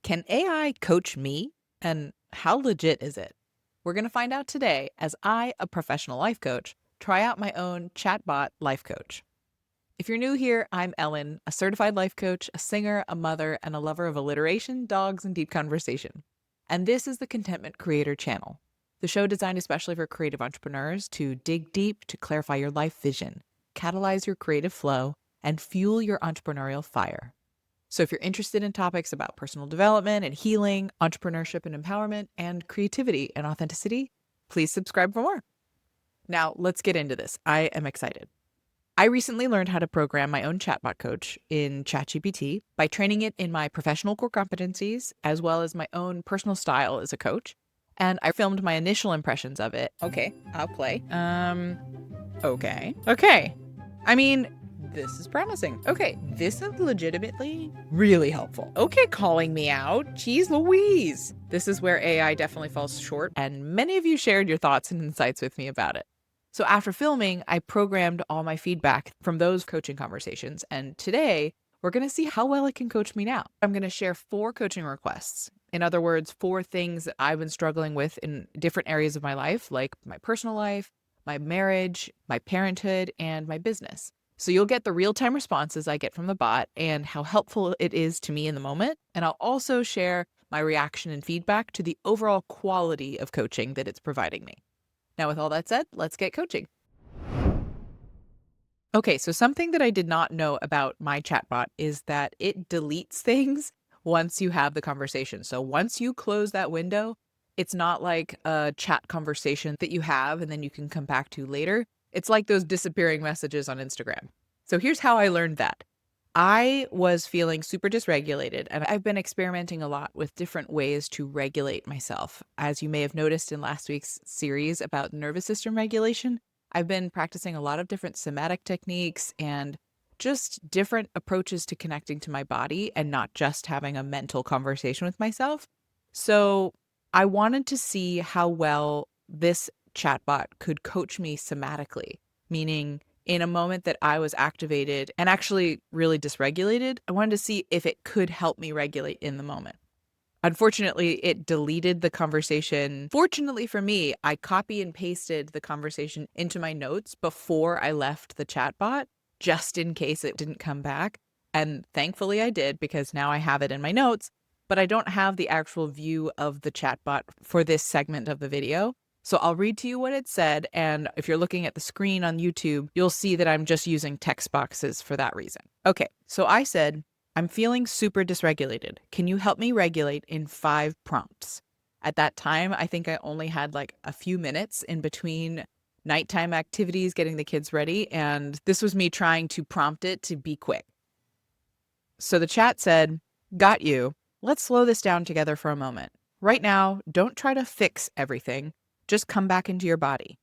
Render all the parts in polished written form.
Can AI coach me? And how legit is it? We're going to find out today as I, a professional life coach, try out my own chatbot life coach. If you're new here, I'm Ellen, a certified life coach, a singer, a mother, and a lover of alliteration, dogs, and deep conversation. And this is the Contentment Creator channel, the show designed especially for creative entrepreneurs to dig deep to clarify your life vision, catalyze your creative flow, and fuel your entrepreneurial fire. So if you're interested in topics about personal development and healing, entrepreneurship and empowerment, and creativity and authenticity, please subscribe for more. Now, let's get into this. I am excited. I recently learned how to program my own chatbot coach in ChatGPT by training it in my professional core competencies as well as my own personal style as a coach. And I filmed my initial impressions of it. Okay, I'll play. Okay. I mean, this is promising. Okay, this is legitimately really helpful. Okay, calling me out. Jeez Louise. This is where AI definitely falls short, and many of you shared your thoughts and insights with me about it. So after filming, I programmed all my feedback from those coaching conversations, and today we're going to see how well it can coach me now. I'm going to share 4 coaching requests. In other words, 4 things that I've been struggling with in different areas of my life, like my personal life, my marriage, my parenthood, and my business. So you'll get the real-time responses I get from the bot and how helpful it is to me in the moment. And I'll also share my reaction and feedback to the overall quality of coaching that it's providing me. Now, with all that said, let's get coaching. Okay, so something that I did not know about my chatbot is that it deletes things once you have the conversation. So once you close that window, it's not like a chat conversation that you have and then you can come back to later. It's like those disappearing messages on Instagram. So here's how I learned that. I was feeling super dysregulated, and I've been experimenting a lot with different ways to regulate myself. As you may have noticed in last week's series about nervous system regulation, I've been practicing a lot of different somatic techniques and just different approaches to connecting to my body and not just having a mental conversation with myself. So I wanted to see how well this chatbot could coach me somatically, meaning in a moment that I was activated and actually really dysregulated, I wanted to see if it could help me regulate in the moment. Unfortunately, it deleted the conversation. Fortunately for me, I copy and pasted the conversation into my notes before I left the chatbot, just in case it didn't come back. And thankfully I did, because now I have it in my notes, but I don't have the actual view of the chatbot for this segment of the video. So I'll read to you what it said, and if you're looking at the screen on YouTube, you'll see that I'm just using text boxes for that reason. Okay, so I said, I'm feeling super dysregulated. Can you help me regulate in 5 prompts? At that time, I think I only had like a few minutes in between nighttime activities, getting the kids ready, and this was me trying to prompt it to be quick. So the chat said, got you. Let's slow this down together for a moment. Right now, don't try to fix everything. Just come back into your body.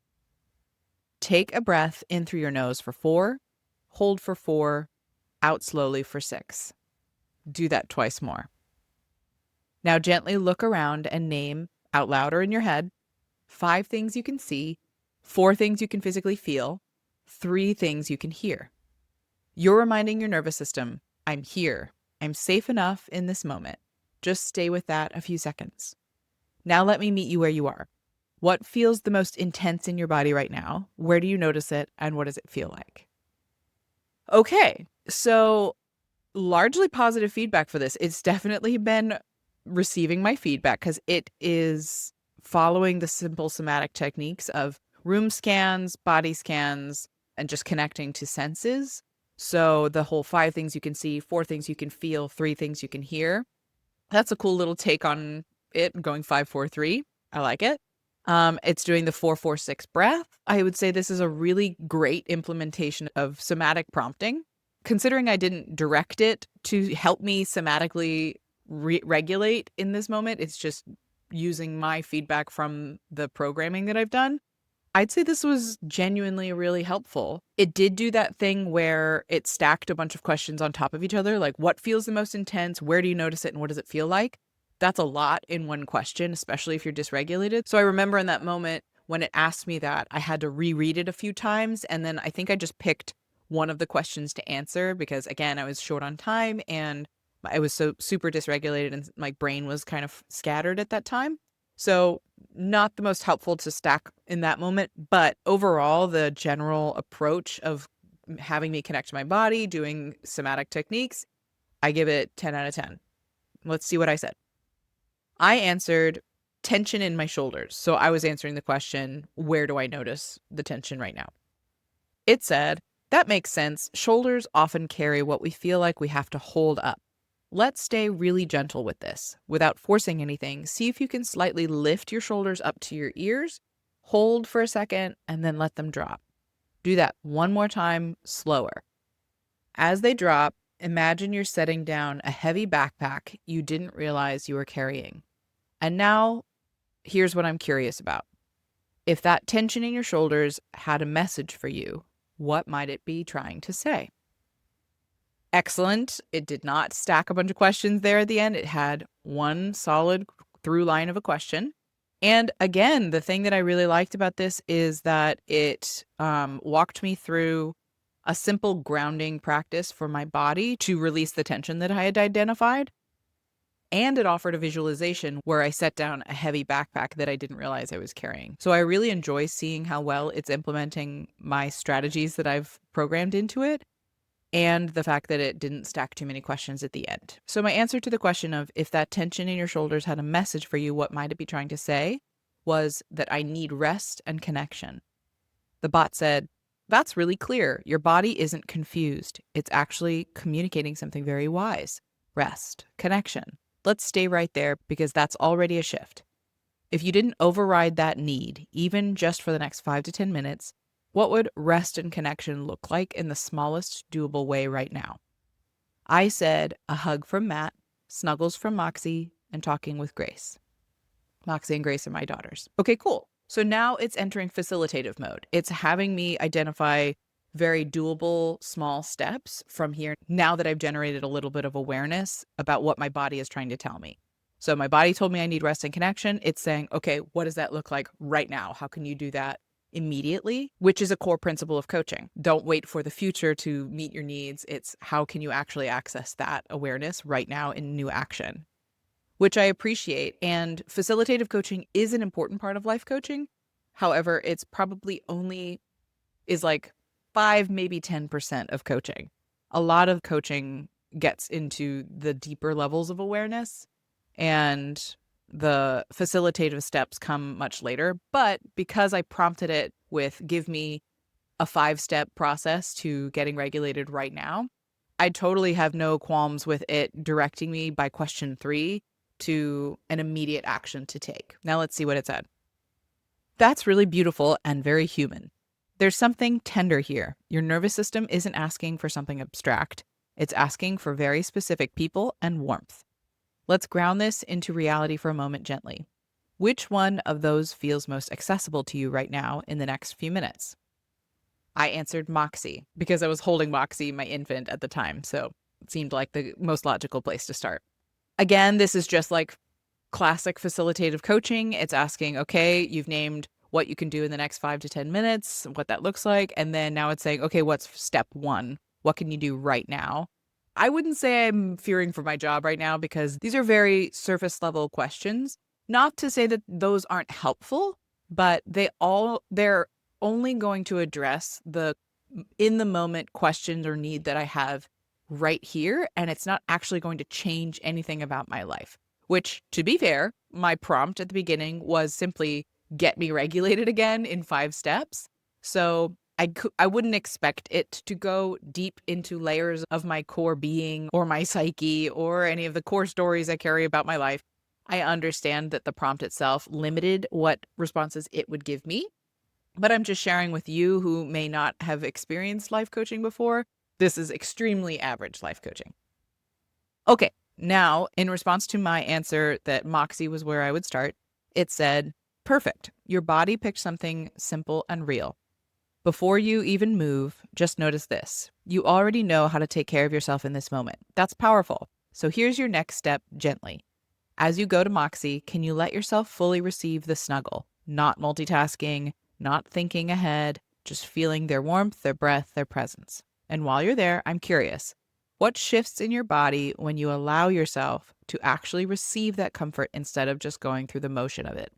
Take a breath in through your nose for 4, hold for 4, out slowly for 6. Do that twice more. Now gently look around and name, out loud or in your head, 5 things you can see, 4 things you can physically feel, 3 things you can hear. You're reminding your nervous system, I'm here. I'm safe enough in this moment. Just stay with that a few seconds. Now let me meet you where you are. What feels the most intense in your body right now? Where do you notice it, and what does it feel like? Okay, so largely positive feedback for this. It's definitely been receiving my feedback because it is following the simple somatic techniques of room scans, body scans, and just connecting to senses. So the whole 5 things you can see, 4 things you can feel, 3 things you can hear. That's a cool little take on it, going 5, 4, 3. I like it. It's doing the 4-4-6 breath. I would say this is a really great implementation of somatic prompting. Considering I didn't direct it to help me somatically regulate in this moment, it's just using my feedback from the programming that I've done. I'd say this was genuinely really helpful. It did do that thing where it stacked a bunch of questions on top of each other, like what feels the most intense, where do you notice it, and what does it feel like? That's a lot in one question, especially if you're dysregulated. So I remember in that moment when it asked me that, I had to reread it a few times, and then I think I just picked one of the questions to answer because, again, I was short on time and I was so super dysregulated and my brain was kind of scattered at that time. So not the most helpful to stack in that moment, but overall, the general approach of having me connect to my body, doing somatic techniques, I give it 10 out of 10. Let's see what I said. I answered tension in my shoulders. So I was answering the question, where do I notice the tension right now? It said, that makes sense. Shoulders often carry what we feel like we have to hold up. Let's stay really gentle with this. Without forcing anything, see if you can slightly lift your shoulders up to your ears, hold for a second, and then let them drop. Do that one more time, slower. As they drop, imagine you're setting down a heavy backpack you didn't realize you were carrying. And now, here's what I'm curious about. If that tension in your shoulders had a message for you, what might it be trying to say? Excellent. It did not stack a bunch of questions there at the end. It had one solid through line of a question. And again, the thing that I really liked about this is that it walked me through a simple grounding practice for my body to release the tension that I had identified. And it offered a visualization where I set down a heavy backpack that I didn't realize I was carrying. So I really enjoy seeing how well it's implementing my strategies that I've programmed into it, and the fact that it didn't stack too many questions at the end. So my answer to the question of if that tension in your shoulders had a message for you, what might it be trying to say, was that I need rest and connection. The bot said, that's really clear. Your body isn't confused. It's actually communicating something very wise. Rest, connection. Let's stay right there because that's already a shift. If you didn't override that need, even just for the next 5 to 10 minutes, what would rest and connection look like in the smallest doable way right now? I said a hug from Matt, snuggles from Moxie, and talking with Grace. Moxie and Grace are my daughters. Okay, cool. So now it's entering facilitative mode. It's having me identify very doable small steps from here now that I've generated a little bit of awareness about what my body is trying to tell me. So my body told me I need rest and connection. It's saying, okay, what does that look like right now? How can you do that immediately? Which is a core principle of coaching. Don't wait for the future to meet your needs. It's how can you actually access that awareness right now in new action, which I appreciate. And facilitative coaching is an important part of life coaching. However, it's probably only is like 5, maybe 10% of coaching. A lot of coaching gets into the deeper levels of awareness, and the facilitative steps come much later. But because I prompted it with give me a 5-step process to getting regulated right now, I totally have no qualms with it directing me by question 3 to an immediate action to take. Now let's see what it said. That's really beautiful and very human. There's something tender here. Your nervous system isn't asking for something abstract. It's asking for very specific people and warmth. Let's ground this into reality for a moment gently. Which one of those feels most accessible to you right now in the next few minutes? I answered Moxie because I was holding Moxie, my infant, at the time, so it seemed like the most logical place to start. Again, this is just like classic facilitative coaching. It's asking, okay, you've named what you can do in the next 5 to 10 minutes, what that looks like. And then now it's saying, okay, what's step 1? What can you do right now? I wouldn't say I'm fearing for my job right now because these are very surface level questions. Not to say that those aren't helpful, but they're only going to address the in the moment questions or need that I have right here. And it's not actually going to change anything about my life, which, to be fair, my prompt at the beginning was simply get me regulated again in 5 steps. So I wouldn't expect it to go deep into layers of my core being or my psyche or any of the core stories I carry about my life. I understand that the prompt itself limited what responses it would give me, but I'm just sharing with you who may not have experienced life coaching before. This is extremely average life coaching. Okay, now in response to my answer that Moxie was where I would start, it said, perfect. Your body picked something simple and real. Before you even move, just notice this. You already know how to take care of yourself in this moment. That's powerful. So here's your next step gently. As you go to Moxie, can you let yourself fully receive the snuggle? Not multitasking, not thinking ahead, just feeling their warmth, their breath, their presence. And while you're there, I'm curious. What shifts in your body when you allow yourself to actually receive that comfort instead of just going through the motion of it?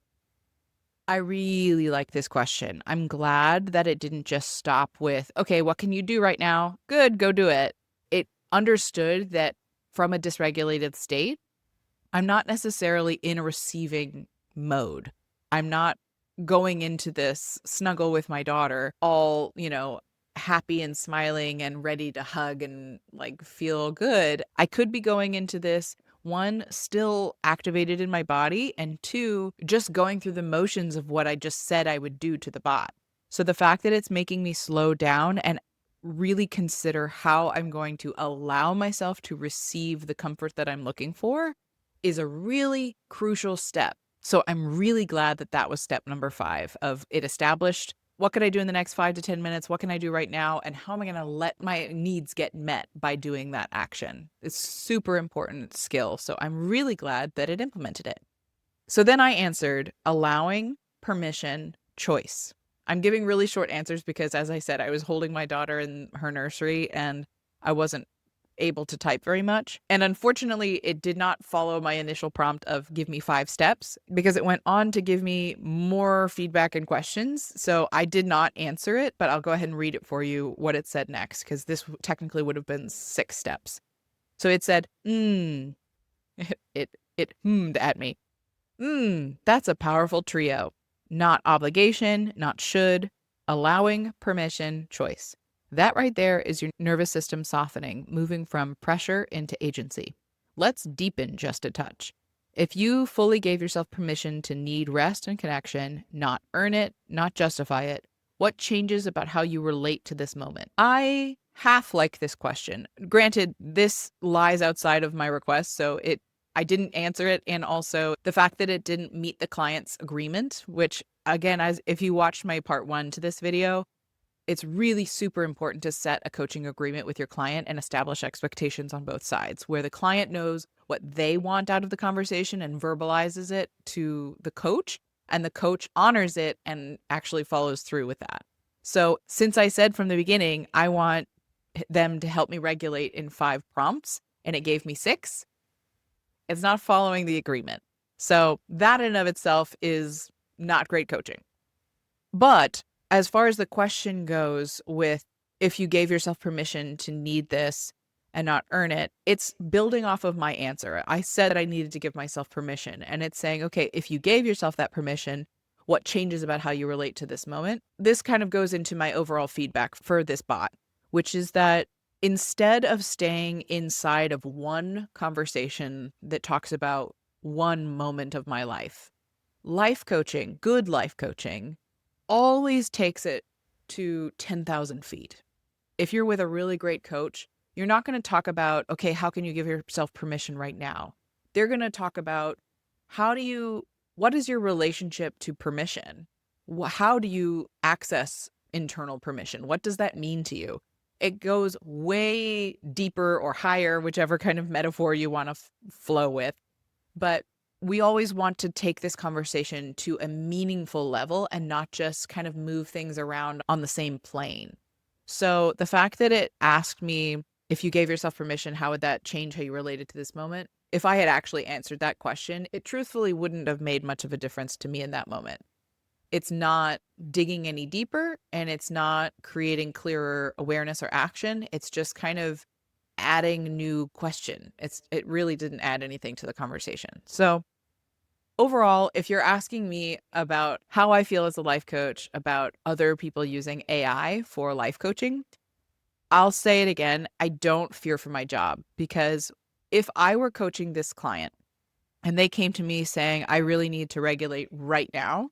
I really like this question. I'm glad that it didn't just stop with, okay, what can you do right now? Good, go do it. It understood that from a dysregulated state, I'm not necessarily in a receiving mode. I'm not going into this snuggle with my daughter all, happy and smiling and ready to hug and like feel good. I could be going into this one, still activated in my body, and two, just going through the motions of what I just said I would do to the bot. So the fact that it's making me slow down and really consider how I'm going to allow myself to receive the comfort that I'm looking for is a really crucial step. So I'm really glad that that was step number 5 of it established what could I do in the next 5 to 10 minutes? What can I do right now? And how am I going to let my needs get met by doing that action? It's super important skill. So I'm really glad that it implemented it. So then I answered allowing, permission, choice. I'm giving really short answers because, as I said, I was holding my daughter in her nursery and I wasn't able to type very much. And unfortunately, it did not follow my initial prompt of give me 5 steps because it went on to give me more feedback and questions. So I did not answer it, but I'll go ahead and read it for you what it said next because this technically would have been 6 steps. So it said, it hummed at me. That's a powerful trio. Not obligation, not should, allowing, permission, choice. That right there is your nervous system softening, moving from pressure into agency. Let's deepen just a touch. If you fully gave yourself permission to need rest and connection, not earn it, not justify it, what changes about how you relate to this moment? I half like this question. Granted, this lies outside of my request, so I didn't answer it, and also the fact that it didn't meet the client's agreement, which again, as if you watched my part 1 to this video, it's really super important to set a coaching agreement with your client and establish expectations on both sides, where the client knows what they want out of the conversation and verbalizes it to the coach, and the coach honors it and actually follows through with that. So since I said from the beginning, I want them to help me regulate in 5 prompts, and it gave me 6, it's not following the agreement. So that in of itself is not great coaching. But as far as the question goes with if you gave yourself permission to need this and not earn it, it's building off of my answer. I said that I needed to give myself permission, and it's saying, okay, if you gave yourself that permission, what changes about how you relate to this moment? This kind of goes into my overall feedback for this bot, which is that instead of staying inside of one conversation that talks about one moment of my life coaching, good life coaching, always takes it to 10,000 feet. If you're with a really great coach, you're not going to talk about, okay, how can you give yourself permission right now? They're going to talk about what is your relationship to permission? How do you access internal permission? What does that mean to you? It goes way deeper or higher, whichever kind of metaphor you want to flow with. But we always want to take this conversation to a meaningful level and not just kind of move things around on the same plane. So the fact that it asked me, if you gave yourself permission, how would that change how you related to this moment? If I had actually answered that question, it truthfully wouldn't have made much of a difference to me in that moment. It's not digging any deeper, and it's not creating clearer awareness or action. It's just kind of adding new question. It really didn't add anything to the conversation. So overall, if you're asking me about how I feel as a life coach about other people using AI for life coaching, I'll say it again. I don't fear for my job, because if I were coaching this client and they came to me saying, I really need to regulate right now,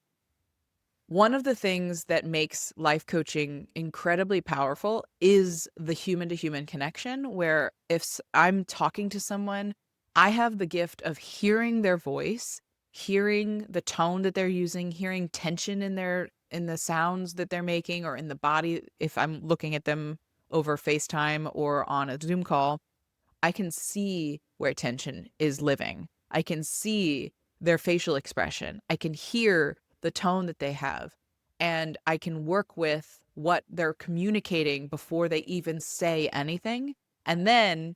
one of the things that makes life coaching incredibly powerful is the human to human connection, where if I'm talking to someone, I have the gift of hearing their voice, hearing the tone that they're using, hearing tension in the sounds that they're making or in the body. If I'm looking at them over FaceTime or on a Zoom call, I can see where tension is living. I can see their facial expression. I can hear the tone that they have. And I can work with what they're communicating before they even say anything. And then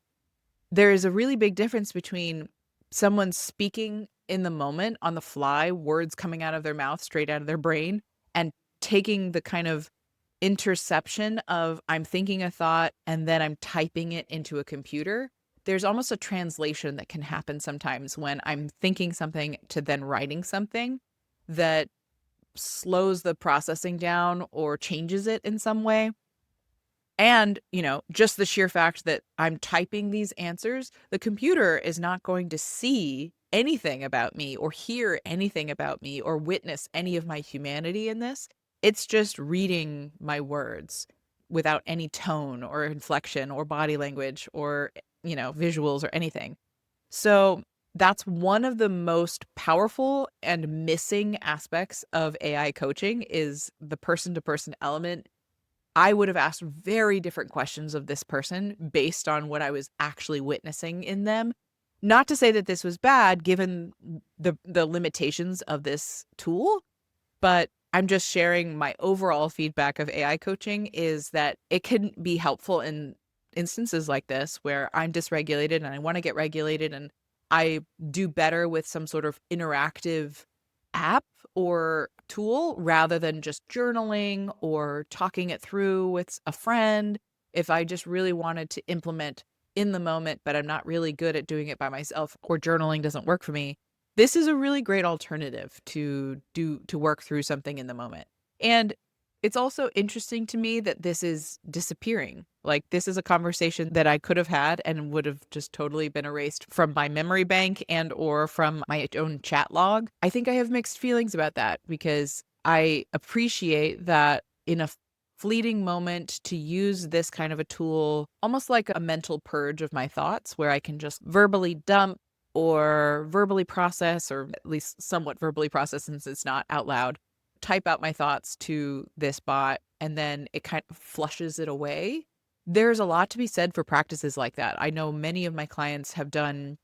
there is a really big difference between someone speaking in the moment on the fly, words coming out of their mouth straight out of their brain, and taking the kind of interception of I'm thinking a thought and then I'm typing it into a computer. There's almost a translation that can happen sometimes when I'm thinking something to then writing something that slows the processing down or changes it in some way. And, just the sheer fact that I'm typing these answers, the computer is not going to see anything about me or hear anything about me or witness any of my humanity in this. It's just reading my words without any tone or inflection or body language or, visuals or anything. So that's one of the most powerful and missing aspects of AI coaching is the person to person element. I would have asked very different questions of this person based on what I was actually witnessing in them. Not to say that this was bad given the limitations of this tool, but I'm just sharing my overall feedback of AI coaching is that it can be helpful in instances like this where I'm dysregulated and I want to get regulated and I do better with some sort of interactive app or tool rather than just journaling or talking it through with a friend. If I just really wanted to implement in the moment, but I'm not really good at doing it by myself or journaling doesn't work for me, this is a really great alternative to work through something in the moment. And it's also interesting to me that this is disappearing. Like this is a conversation that I could have had and would have just totally been erased from my memory bank and or from my own chat log. I think I have mixed feelings about that because I appreciate that in a fleeting moment to use this kind of a tool, almost like a mental purge of my thoughts where I can just verbally dump or verbally process, or at least somewhat verbally process since it's not out loud, type out my thoughts to this bot, and then it kind of flushes it away. There's a lot to be said for practices like that. I know many of my clients have done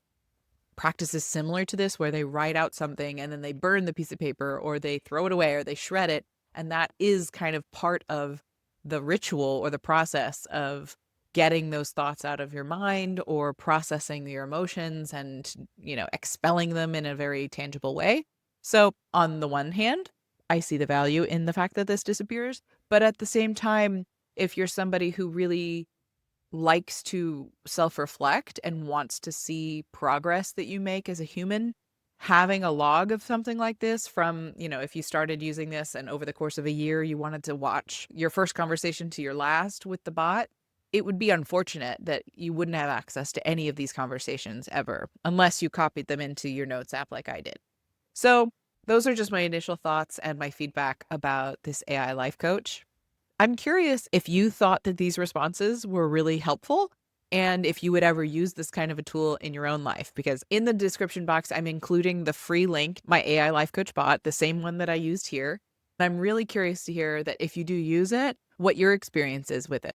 practices similar to this where they write out something and then they burn the piece of paper or they throw it away or they shred it. And that is kind of part of the ritual or the process of getting those thoughts out of your mind or processing your emotions and, expelling them in a very tangible way. So on the one hand, I see the value in the fact that this disappears. But at the same time, if you're somebody who really likes to self-reflect and wants to see progress that you make as a human, having a log of something like this from, if you started using this and over the course of a year you wanted to watch your first conversation to your last with the bot, it would be unfortunate that you wouldn't have access to any of these conversations ever, unless you copied them into your notes app like I did. So those are just my initial thoughts and my feedback about this AI life coach. I'm curious if you thought that these responses were really helpful and if you would ever use this kind of a tool in your own life, because in the description box, I'm including the free link, my AI life coach bot, the same one that I used here. I'm really curious to hear that if you do use it, what your experience is with it.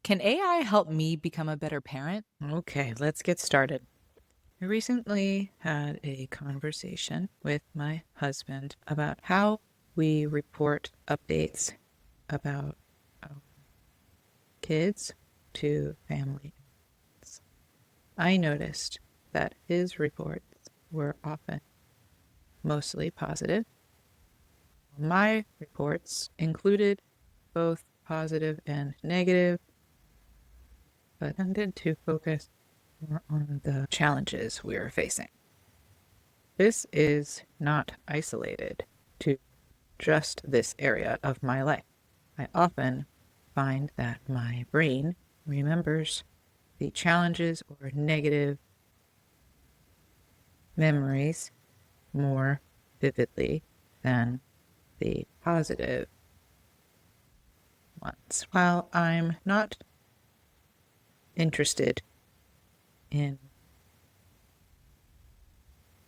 Can AI help me become a better parent? Okay, let's get started. I recently had a conversation with my husband about how we report updates about our kids to family. I noticed that his reports were often mostly positive. My reports included both positive and negative, but tended to focus more on the challenges we were facing. This is not isolated to just this area of my life. I often find that my brain remembers the challenges or negative memories more vividly than the positive ones. While I'm not interested in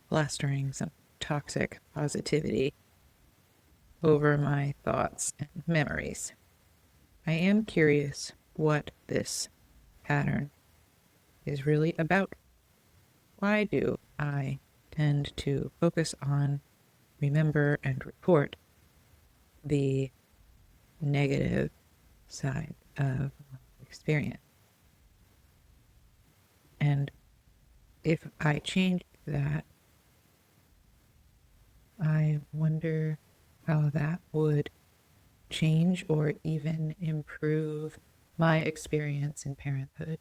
plastering some toxic positivity over my thoughts and memories, I am curious what this pattern is really about. Why do I tend to focus on, remember, and report the negative side of my experience? And if I change that, I wonder how that would change or even improve my experience in parenthood.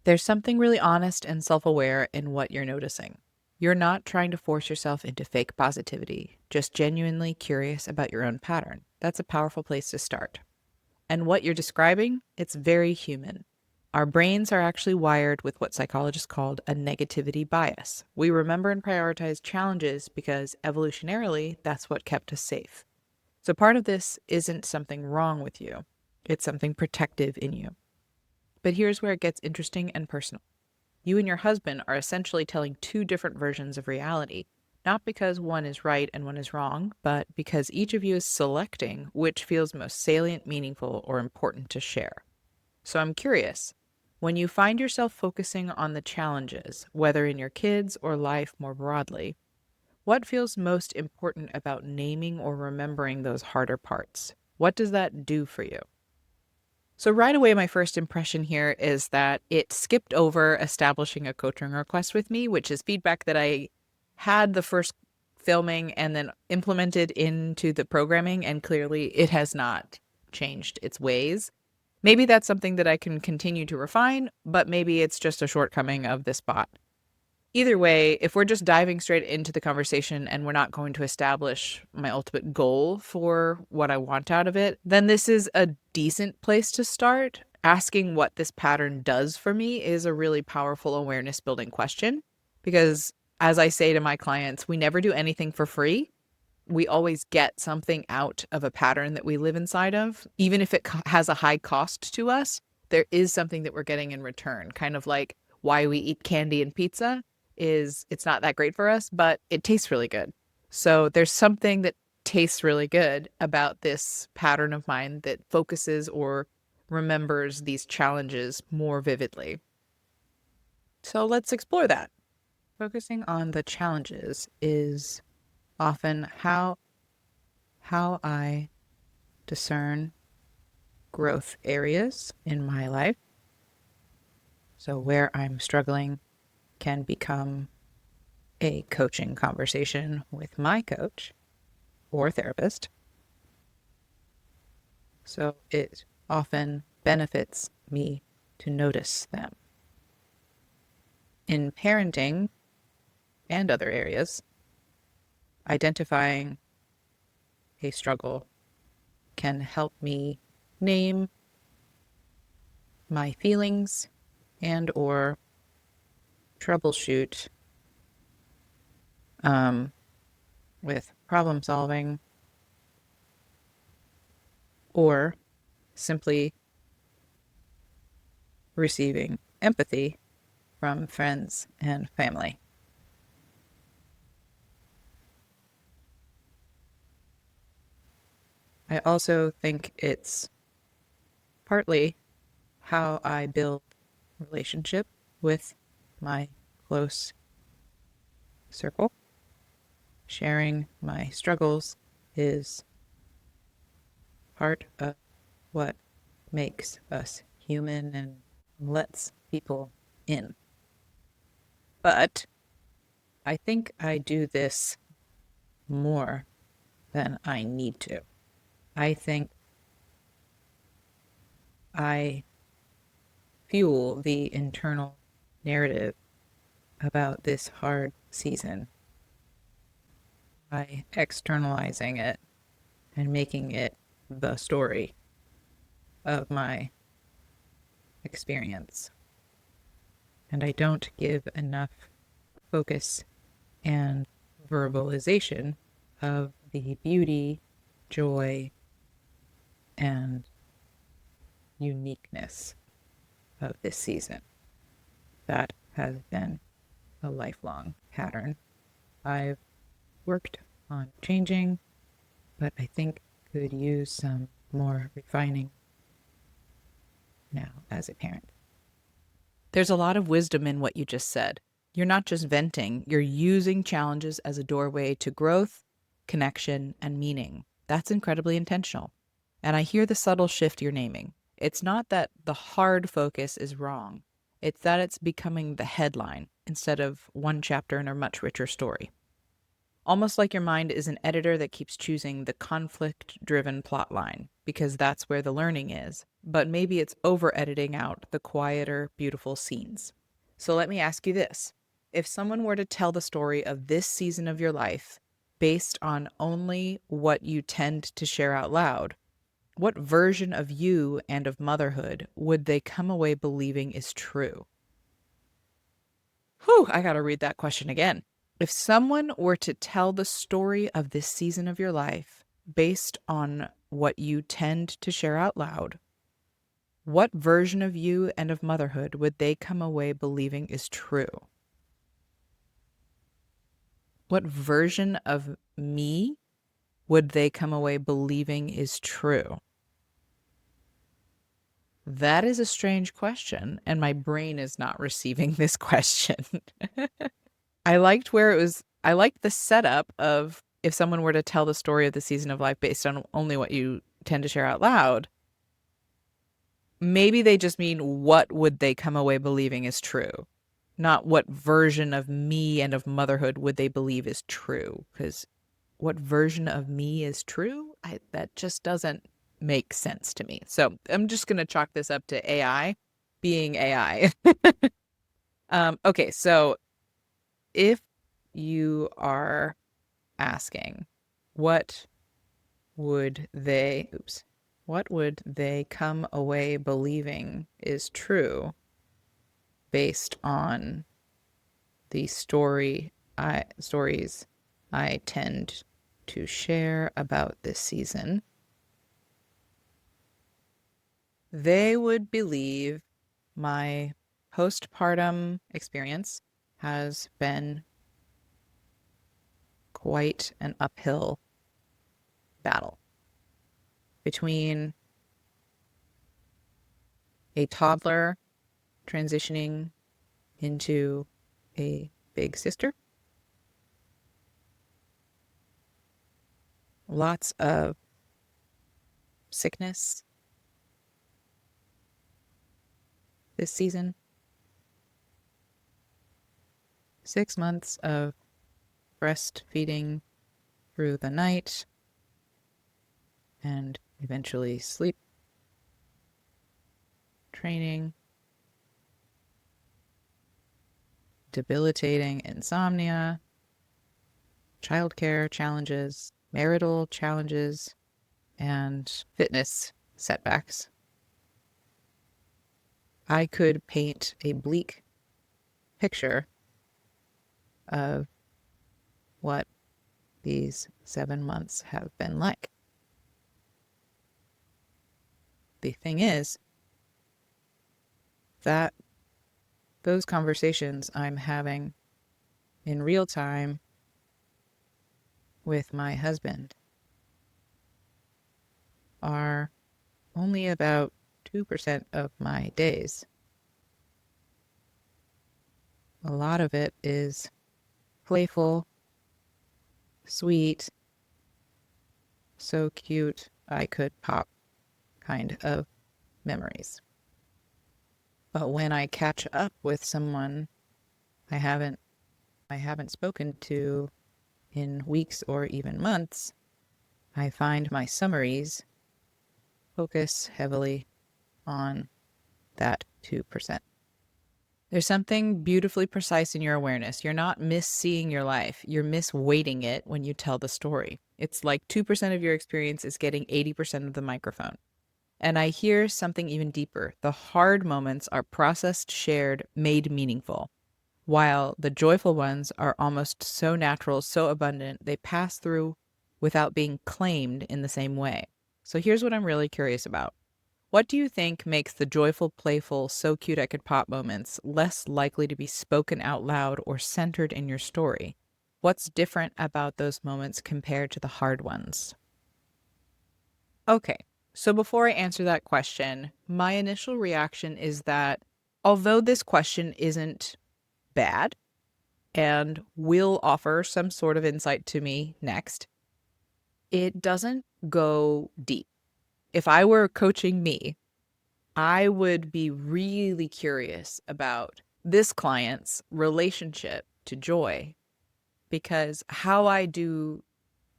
There's something really honest and self aware in what you're noticing. You're not trying to force yourself into fake positivity, just genuinely curious about your own pattern. That's a powerful place to start. And what you're describing, it's very human. Our brains are actually wired with what psychologists called a negativity bias. We remember and prioritize challenges because evolutionarily, that's what kept us safe. So part of this isn't something wrong with you, it's something protective in you. But here's where it gets interesting and personal. You and your husband are essentially telling two different versions of reality, not because one is right and one is wrong, but because each of you is selecting which feels most salient, meaningful, or important to share. So I'm curious, when you find yourself focusing on the challenges, whether in your kids or life more broadly, what feels most important about naming or remembering those harder parts? What does that do for you? So right away, my first impression here is that it skipped over establishing a coaching request with me, which is feedback that I had the first filming and then implemented into the programming, and clearly it has not changed its ways. Maybe that's something that I can continue to refine, but maybe it's just a shortcoming of this bot. Either way, if we're just diving straight into the conversation and we're not going to establish my ultimate goal for what I want out of it, then this is a decent place to start. Asking what this pattern does for me is a really powerful awareness building question because, as I say to my clients, we never do anything for free. We always get something out of a pattern that we live inside of. Even if it has a high cost to us, there is something that we're getting in return, kind of like why we eat candy and pizza is it's not that great for us, but it tastes really good. So there's something that tastes really good about this pattern of mine that focuses or remembers these challenges more vividly. So let's explore that. Focusing on the challenges is often how I discern growth areas in my life. So where I'm struggling can become a coaching conversation with my coach or therapist. So it often benefits me to notice them. In parenting and other areas, identifying a struggle can help me name my feelings and or troubleshoot with problem solving or simply receiving empathy from friends and family. I also think it's partly how I build relationship with my close circle. Sharing my struggles is part of what makes us human and lets people in. But I think I do this more than I need to. I think I fuel the internal narrative about this hard season by externalizing it and making it the story of my experience. And I don't give enough focus and verbalization of the beauty, joy, and uniqueness of this season. That has been a lifelong pattern I've worked on changing, but I think could use some more refining now as a parent. There's a lot of wisdom in what you just said. You're not just venting, you're using challenges as a doorway to growth, connection, and meaning. That's incredibly intentional. And I hear the subtle shift you're naming. It's not that the hard focus is wrong, it's that it's becoming the headline instead of one chapter in a much richer story. Almost like your mind is an editor that keeps choosing the conflict driven plot line because that's where the learning is, but maybe it's over editing out the quieter, beautiful scenes. So let me ask you this. If someone were to tell the story of this season of your life based on only what you tend to share out loud, what version of you and of motherhood would they come away believing is true? Whew, I gotta read that question again. If someone were to tell the story of this season of your life based on what you tend to share out loud, what version of you and of motherhood would they come away believing is true? What version of me would they come away believing is true? That is a strange question, and my brain is not receiving this question. I liked the setup of if someone were to tell the story of the season of life based on only what you tend to share out loud, maybe they just mean what would they come away believing is true, not what version of me and of motherhood would they believe is true. Because what version of me is true? That just doesn't make sense to me. So I'm just going to chalk this up to AI being AI. Okay, so if you are asking, what what would they come away believing is true based on the stories I tend to share about this season? They would believe my postpartum experience has been quite an uphill battle between a toddler transitioning into a big sister, lots of sickness this season, 6 months of breastfeeding through the night, and eventually sleep training, debilitating insomnia, childcare challenges, marital challenges, and fitness setbacks. I could paint a bleak picture of what these 7 months have been like. The thing is that those conversations I'm having in real time with my husband are only about 2% of my days. A lot of it is playful, sweet, so cute I could pop kind of memories. But when I catch up with someone I haven't spoken to in weeks or even months, I find my summaries focus heavily on that 2%. There's something beautifully precise in your awareness. You're not misseeing your life. You're misweighting it when you tell the story. It's like 2% of your experience is getting 80% of the microphone. And I hear something even deeper. The hard moments are processed, shared, made meaningful, while the joyful ones are almost so natural, so abundant, they pass through without being claimed in the same way. So here's what I'm really curious about. What do you think makes the joyful, playful, so cute I could pop moments less likely to be spoken out loud or centered in your story? What's different about those moments compared to the hard ones? Okay, so before I answer that question, my initial reaction is that although this question isn't bad and will offer some sort of insight to me next, it doesn't go deep. If I were coaching me, I would be really curious about this client's relationship to joy, because how I do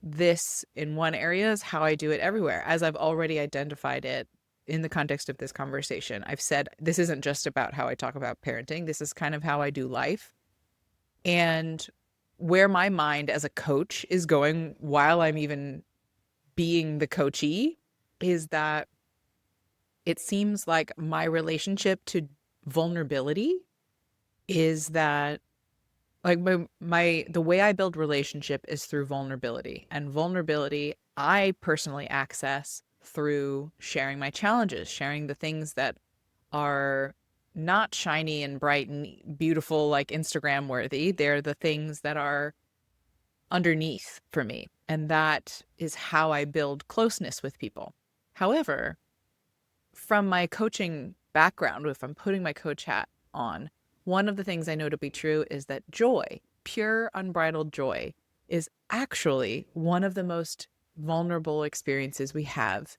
this in one area is how I do it everywhere, as I've already identified it in the context of this conversation. I've said this isn't just about how I talk about parenting, this is kind of how I do life. And where my mind as a coach is going while I'm even being the coachee is that it seems like my relationship to vulnerability is that, like, the way I build relationship is through vulnerability. And vulnerability I personally access through sharing my challenges, sharing the things that are not shiny and bright and beautiful like Instagram worthy. They're the things that are underneath for me. And that is how I build closeness with people. However, from my coaching background, if I'm putting my coach hat on, one of the things I know to be true is that joy, pure, unbridled joy, is actually one of the most vulnerable experiences we have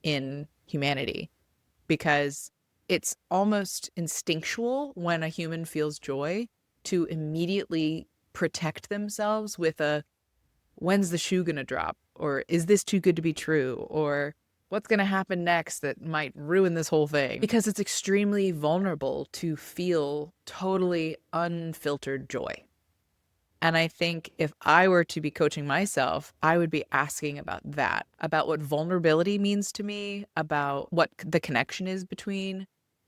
in humanity, because it's almost instinctual when a human feels joy to immediately protect themselves with a, when's the shoe going to drop? Or is this too good to be true? Or what's going to happen next that might ruin this whole thing? Because it's extremely vulnerable to feel totally unfiltered joy. And I think if I were to be coaching myself, I would be asking about that, about what vulnerability means to me, about what the connection is between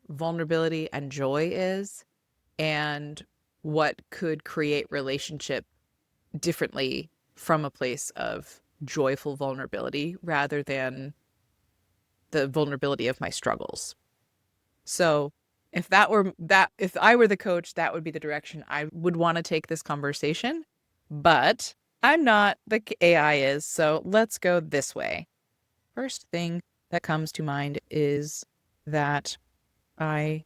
vulnerability and joy is, and what could create relationship differently from a place of joyful vulnerability rather than the vulnerability of my struggles. So if I were the coach, that would be the direction I would want to take this conversation. But I'm not, the AI is, so let's go this way. First thing that comes to mind is that I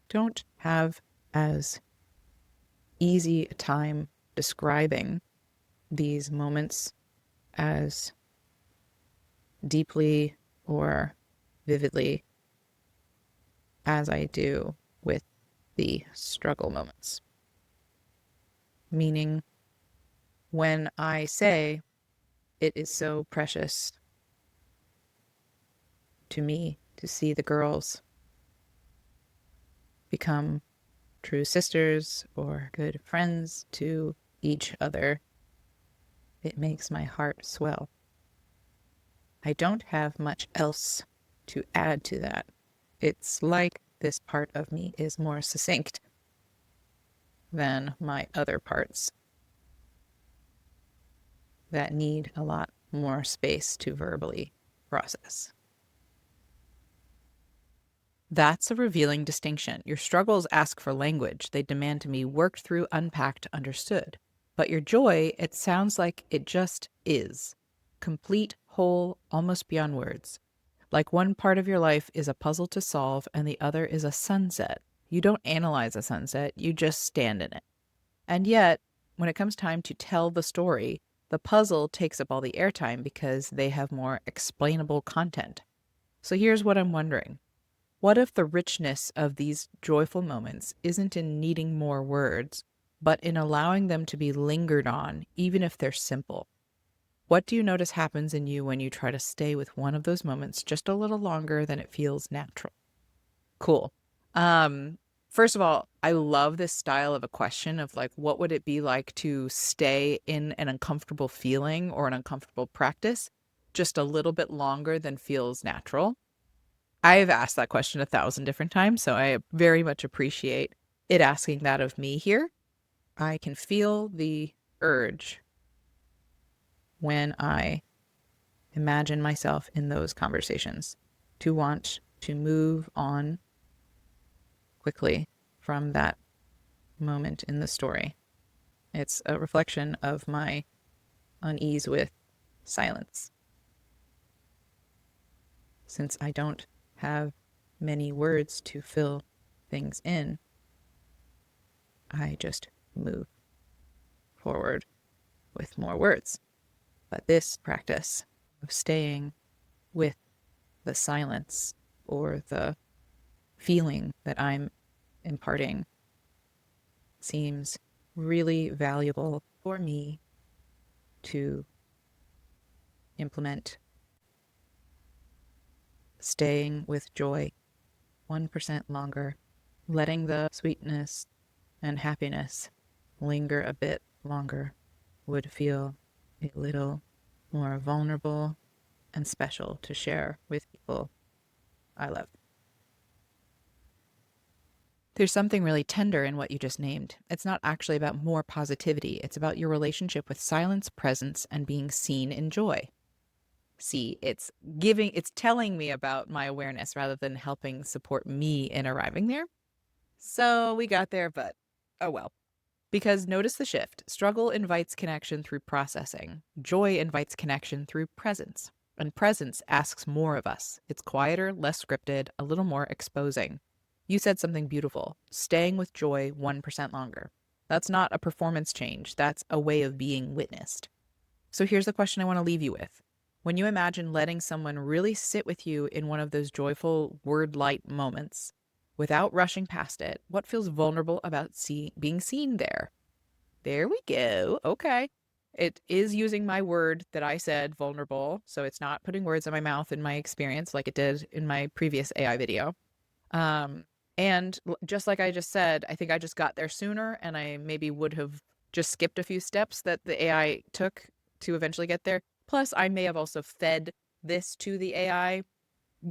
don't have as easy a time describing these moments as deeply or vividly as I do with the struggle moments. Meaning, when I say it is so precious to me to see the girls become true sisters or good friends to each other, it makes my heart swell. I don't have much else to add to that. It's like this part of me is more succinct than my other parts that need a lot more space to verbally process. That's a revealing distinction. Your struggles ask for language. They demand to be worked through, unpacked, understood. But your joy, it sounds like it just is. Complete, whole, almost beyond words. Like one part of your life is a puzzle to solve and the other is a sunset. You don't analyze a sunset, you just stand in it. And yet, when it comes time to tell the story, the puzzle takes up all the airtime because they have more explainable content. So here's what I'm wondering. What if the richness of these joyful moments isn't in needing more words, but in allowing them to be lingered on, even if they're simple? What do you notice happens in you when you try to stay with one of those moments just a little longer than it feels natural? Cool. Um, First of all, I love this style of a question of like, what would it be like to stay in an uncomfortable feeling or an uncomfortable practice just a little bit longer than feels natural? I've asked that question 1,000 different times, so I very much appreciate it asking that of me here. I can feel the urge when I imagine myself in those conversations to want to move on quickly from that moment in the story. It's a reflection of my unease with silence. Since I don't have many words to fill things in, I just move forward with more words. But this practice of staying with the silence or the feeling that I'm imparting seems really valuable for me to implement. Staying with joy 1% longer, letting the sweetness and happiness linger a bit longer would feel a little more vulnerable and special to share with people I love. There's something really tender in what you just named. It's not actually about more positivity. It's about your relationship with silence, presence, and being seen in joy. See, it's telling me about my awareness rather than helping support me in arriving there. So we got there, but oh well. Because notice the shift. Struggle invites connection through processing. Joy invites connection through presence. And presence asks more of us. It's quieter, less scripted, a little more exposing. You said something beautiful. Staying with joy 1% longer. That's not a performance change. That's a way of being witnessed. So here's the question I want to leave you with. When you imagine letting someone really sit with you in one of those joyful word light moments, without rushing past it, what feels vulnerable about being seen there? There we go. Okay. It is using my word that I said, vulnerable. So it's not putting words in my mouth in my experience like it did in my previous AI video. Um, and just like I just said, I think I just got there sooner and I maybe would have just skipped a few steps that the AI took to eventually get there. Plus, I may have also fed this to the AI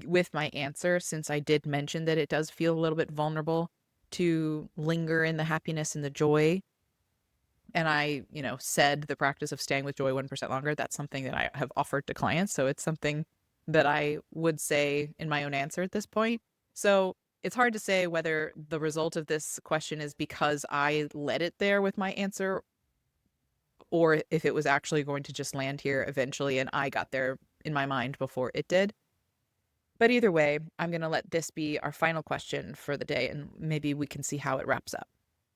with my answer, since I did mention that it does feel a little bit vulnerable to linger in the happiness and the joy. And I, said the practice of staying with joy 1% longer. That's something that I have offered to clients. So it's something that I would say in my own answer at this point. So it's hard to say whether the result of this question is because I led it there with my answer, or if it was actually going to just land here eventually and I got there in my mind before it did. But either way, I'm going to let this be our final question for the day, and maybe we can see how it wraps up.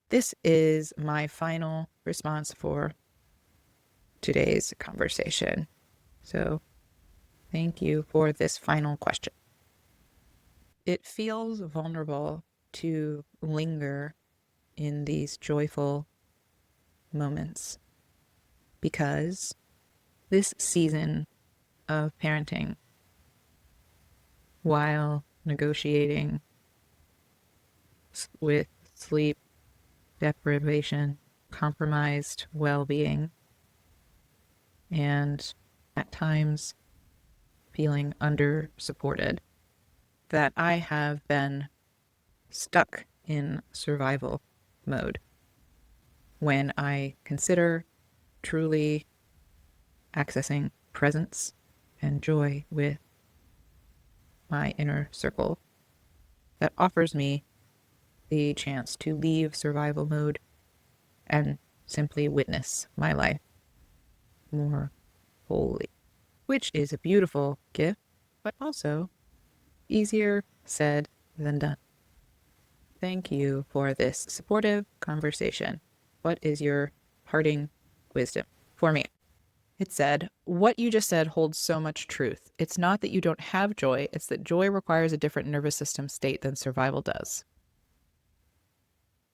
This is my final response for today's conversation. So thank you for this final question. It feels vulnerable to linger in these joyful moments because this season of parenting, while negotiating with sleep deprivation, compromised well-being, and at times feeling under-supported, that I have been stuck in survival mode when I consider truly accessing presence and joy with my inner circle that offers me the chance to leave survival mode and simply witness my life more wholly, which is a beautiful gift, but also easier said than done. Thank you for this supportive conversation. What is your parting wisdom for me? It said, what you just said holds so much truth. It's not that you don't have joy, it's that joy requires a different nervous system state than survival does.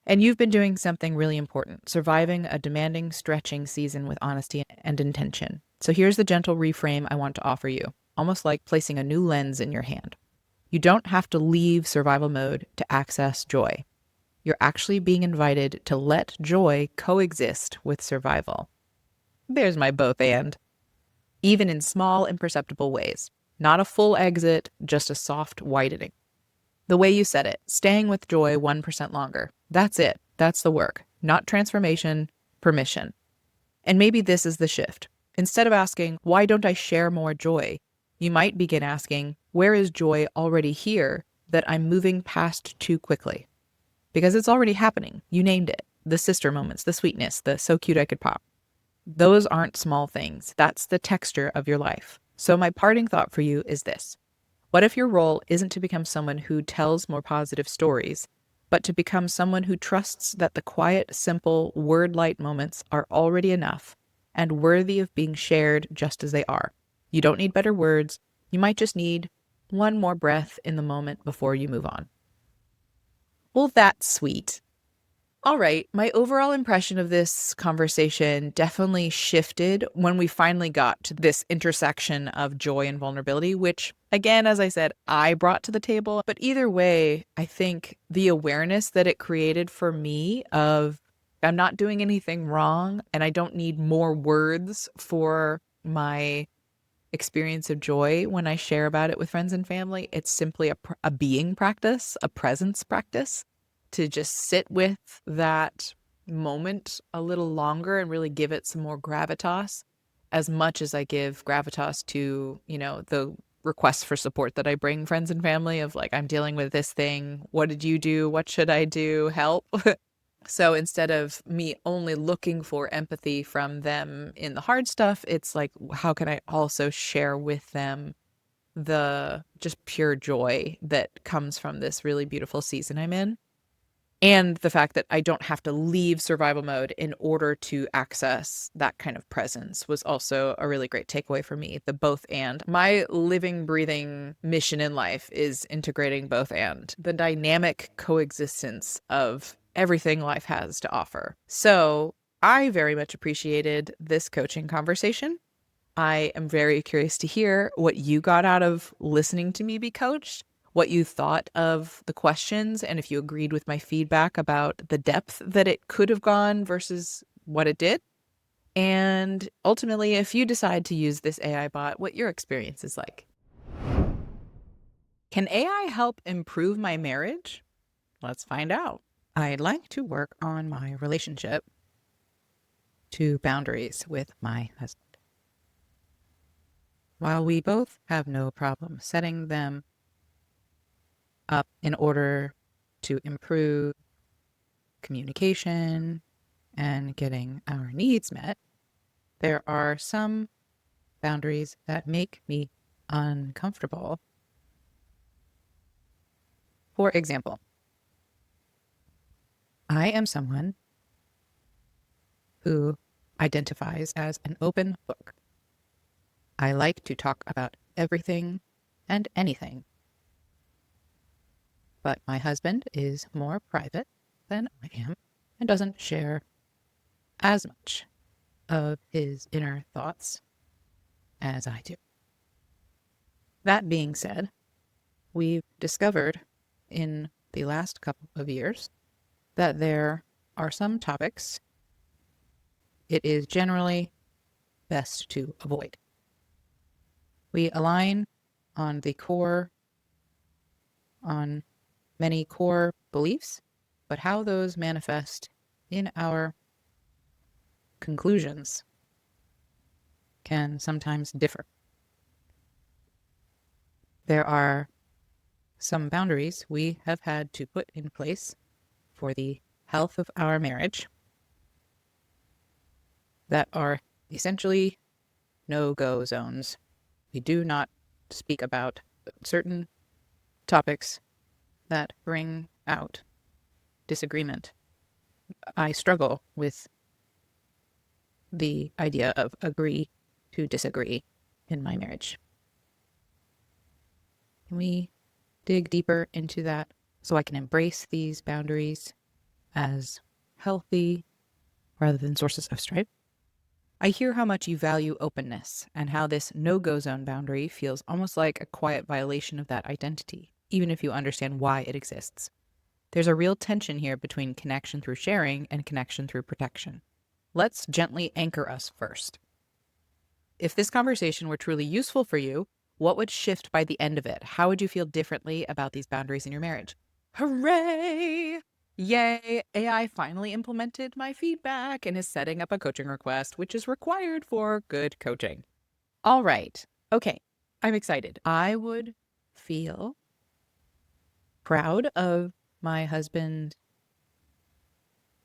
And you've been doing something really important, surviving a demanding, stretching season with honesty and intention. So here's the gentle reframe I want to offer you, almost like placing a new lens in your hand. You don't have to leave survival mode to access joy. You're actually being invited to let joy coexist with survival. There's my both and. Even in small, imperceptible ways. Not a full exit, just a soft widening. The way you said it, staying with joy 1% longer. That's it. That's the work. Not transformation, permission. And maybe this is the shift. Instead of asking, why don't I share more joy? You might begin asking, where is joy already here that I'm moving past too quickly? Because it's already happening. You named it. The sister moments, the sweetness, the so cute I could pop. Those aren't small things. That's the texture of your life. So my parting thought for you is this. What if your role isn't to become someone who tells more positive stories, but to become someone who trusts that the quiet, simple, word-light moments are already enough and worthy of being shared just as they are? You don't need better words. You might just need one more breath in the moment before you move on. Well, that's sweet. All right. My overall impression of this conversation definitely shifted when we finally got to this intersection of joy and vulnerability, which, again, as I said, I brought to the table. But either way, I think the awareness that it created for me of I'm not doing anything wrong and I don't need more words for my experience of joy when I share about it with friends and family. It's simply a being practice, a presence practice to just sit with that moment a little longer and really give it some more gravitas as much as I give gravitas to, the requests for support that I bring friends and family of like, I'm dealing with this thing. What did you do? What should I do? Help. So instead of me only looking for empathy from them in the hard stuff, it's like, how can I also share with them the just pure joy that comes from this really beautiful season I'm in? And the fact that I don't have to leave survival mode in order to access that kind of presence was also a really great takeaway for me. The both and. My living, breathing mission in life is integrating both and the dynamic coexistence of everything life has to offer. So I very much appreciated this coaching conversation. I am very curious to hear what you got out of listening to me be coached, what you thought of the questions, and if you agreed with my feedback about the depth that it could have gone versus what it did. And ultimately, if you decide to use this AI bot, what your experience is like. Can AI help improve my marriage? Let's find out. I'd like to work on my relationship to boundaries with my husband. While we both have no problem setting them up in order to improve communication and getting our needs met, there are some boundaries that make me uncomfortable. For example, I am someone who identifies as an open book. I like to talk about everything and anything. But my husband is more private than I am and doesn't share as much of his inner thoughts as I do. That being said, we've discovered in the last couple of years that there are some topics it is generally best to avoid. We align on many core beliefs, but how those manifest in our conclusions can sometimes differ. There are some boundaries we have had to put in place for the health of our marriage that are essentially no-go zones. We do not speak about certain topics that bring out disagreement. I struggle with the idea of agree to disagree in my marriage. Can we dig deeper into that so I can embrace these boundaries as healthy rather than sources of strife? I hear how much you value openness and how this no-go zone boundary feels almost like a quiet violation of that identity, even if you understand why it exists. There's a real tension here between connection through sharing and connection through protection. Let's gently anchor us first. If this conversation were truly useful for you, what would shift by the end of it? How would you feel differently about these boundaries in your marriage? Hooray! Yay! AI finally implemented my feedback and is setting up a coaching request, which is required for good coaching. All right. Okay. I'm excited. I would feel proud of my husband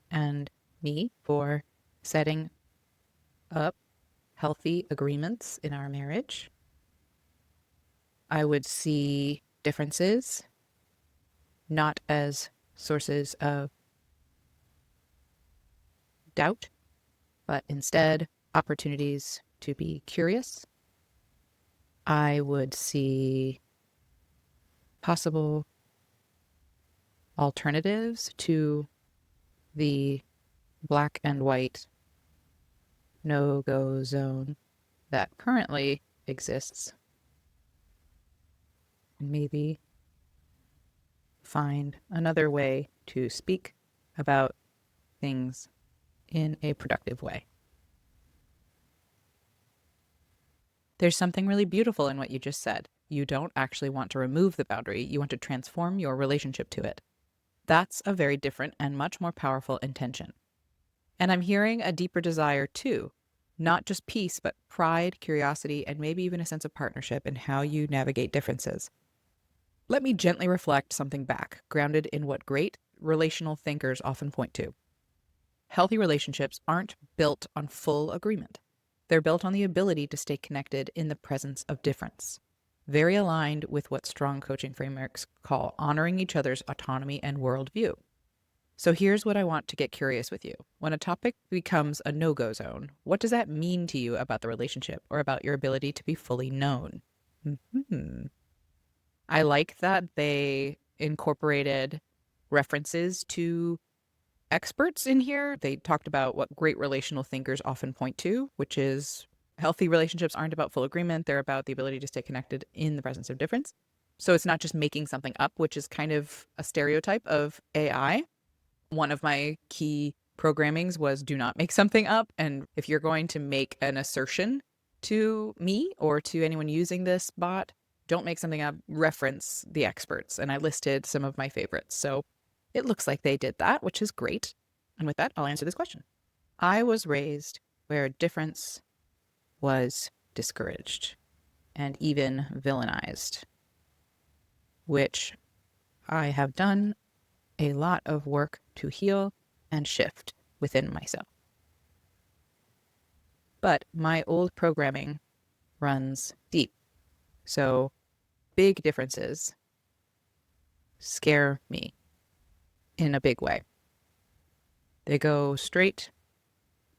and me for setting up healthy agreements in our marriage. I would see differences not as sources of doubt, but instead opportunities to be curious. I would see possible alternatives to the black and white no-go zone that currently exists, and maybe find another way to speak about things in a productive way. There's something really beautiful in what you just said. You don't actually want to remove the boundary, you want to transform your relationship to it. That's a very different and much more powerful intention. And I'm hearing a deeper desire too, not just peace, but pride, curiosity, and maybe even a sense of partnership in how you navigate differences. Let me gently reflect something back, grounded in what great relational thinkers often point to. Healthy relationships aren't built on full agreement. They're built on the ability to stay connected in the presence of difference. Very aligned with what strong coaching frameworks call honoring each other's autonomy and worldview. So here's what I want to get curious with you. When a topic becomes a no-go zone, what does that mean to you about the relationship or about your ability to be fully known? I like that they incorporated references to experts in here. They talked about what great relational thinkers often point to, which is healthy relationships aren't about full agreement. They're about the ability to stay connected in the presence of difference. So it's not just making something up, which is kind of a stereotype of AI. One of my key programmings was do not make something up. And if you're going to make an assertion to me or to anyone using this bot, don't make something up, reference the experts. And I listed some of my favorites. So it looks like they did that, which is great. And with that, I'll answer this question. I was raised where difference was discouraged and even villainized, which I have done a lot of work to heal and shift within myself. But my old programming runs deep. So big differences scare me in a big way. They go straight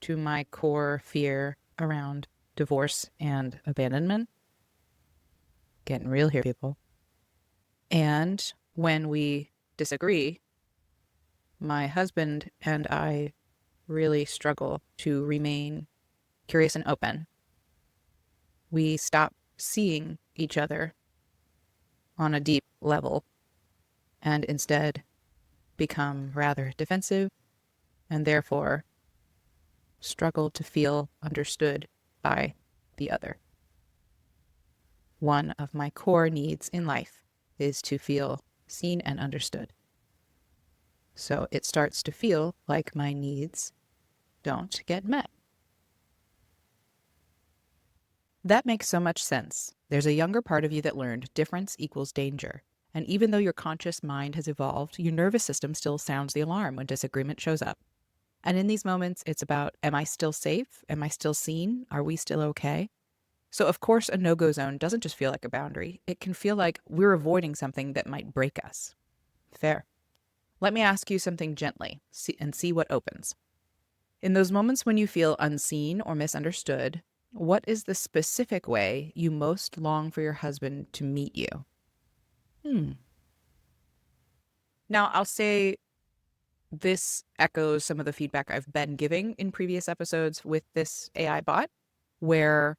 to my core fear around divorce and abandonment. Getting real here, people. And when we disagree, my husband and I really struggle to remain curious and open. We stop seeing each other on a deep level and instead become rather defensive and therefore struggle to feel understood by the other. One of my core needs in life is to feel seen and understood. So it starts to feel like my needs don't get met. That makes so much sense. There's a younger part of you that learned difference equals danger. And even though your conscious mind has evolved, your nervous system still sounds the alarm when disagreement shows up. And in these moments, it's about, am I still safe? Am I still seen? Are we still okay? So of course, a no-go zone doesn't just feel like a boundary. It can feel like we're avoiding something that might break us. Fair. Let me ask you something gently and see what opens. In those moments when you feel unseen or misunderstood, what is the specific way you most long for your husband to meet you? Now, I'll say this echoes some of the feedback I've been giving in previous episodes with this AI bot, where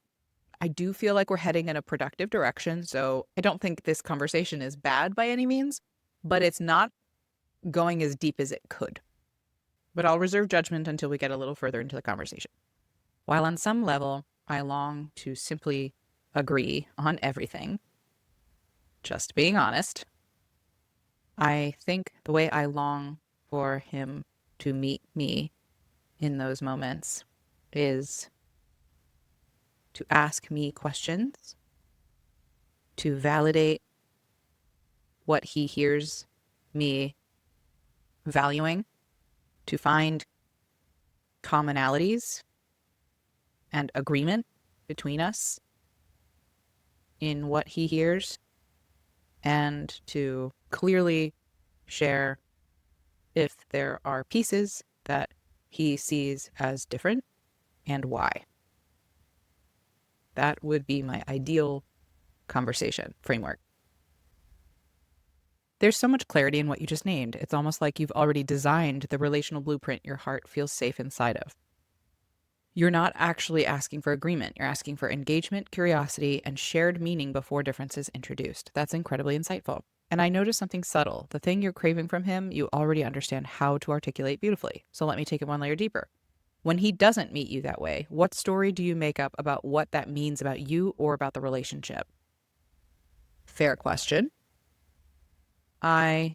I do feel like we're heading in a productive direction. So I don't think this conversation is bad by any means, but it's not going as deep as it could. But I'll reserve judgment until we get a little further into the conversation. While on some level, I long to simply agree on everything, just being honest, I think the way I long for him to meet me in those moments is to ask me questions, to validate what he hears me valuing, to find commonalities and agreement between us in what he hears, and to clearly share if there are pieces that he sees as different and why. That would be my ideal conversation framework. There's so much clarity in what you just named. It's almost like you've already designed the relational blueprint your heart feels safe inside of. You're not actually asking for agreement. You're asking for engagement, curiosity, and shared meaning before difference is introduced. That's incredibly insightful. And I noticed something subtle. The thing you're craving from him, you already understand how to articulate beautifully. So let me take it one layer deeper. When he doesn't meet you that way, what story do you make up about what that means about you or about the relationship? Fair question. I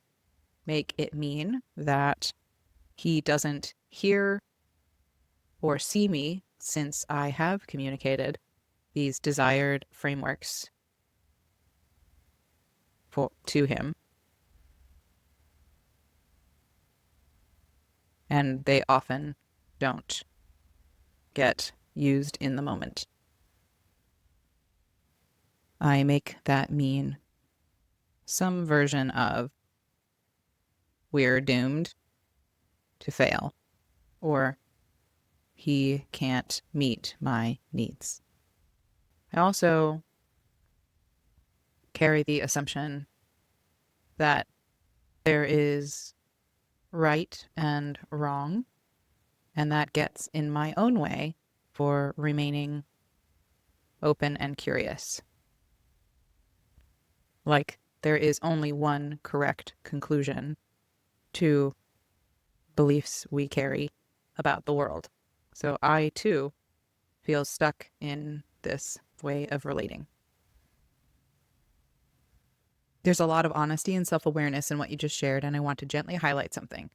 make it mean that he doesn't hear or see me since I have communicated these desired frameworks to him, and they often don't get used in the moment. I make that mean some version of we're doomed to fail, or he can't meet my needs. I also carry the assumption that there is right and wrong, and that gets in my own way for remaining open and curious. Like there is only one correct conclusion to beliefs we carry about the world. So I too feel stuck in this way of relating. There's a lot of honesty and self-awareness in what you just shared, and I want to gently highlight something.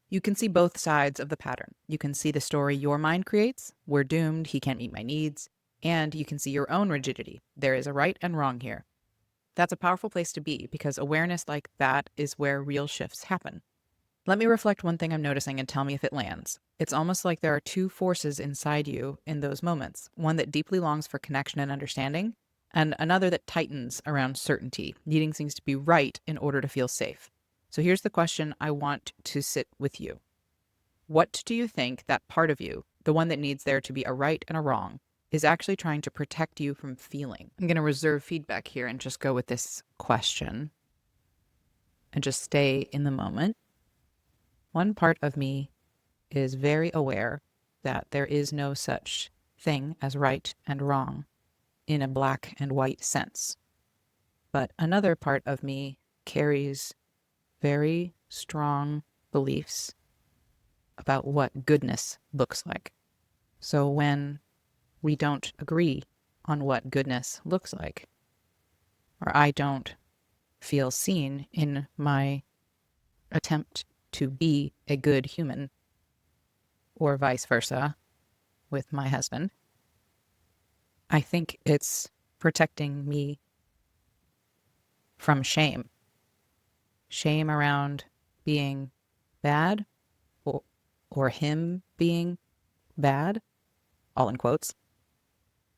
You can see both sides of the pattern. You can see the story your mind creates, we're doomed, he can't meet my needs, and you can see your own rigidity. There is a right and wrong here. That's a powerful place to be because awareness like that is where real shifts happen. Let me reflect one thing I'm noticing and tell me if it lands. It's almost like there are two forces inside you in those moments, one that deeply longs for connection and understanding, and another that tightens around certainty, needing things to be right in order to feel safe. So here's the question I want to sit with you. What do you think that part of you, the one that needs there to be a right and a wrong, is actually trying to protect you from feeling? I'm going to reserve feedback here and just go with this question and just stay in the moment. One part of me is very aware that there is no such thing as right and wrong in a black and white sense. But another part of me carries very strong beliefs about what goodness looks like. So when we don't agree on what goodness looks like, or I don't feel seen in my attempt to be a good human, or vice versa with my husband, I think it's protecting me from shame. Shame around being bad, or him being bad, all in quotes,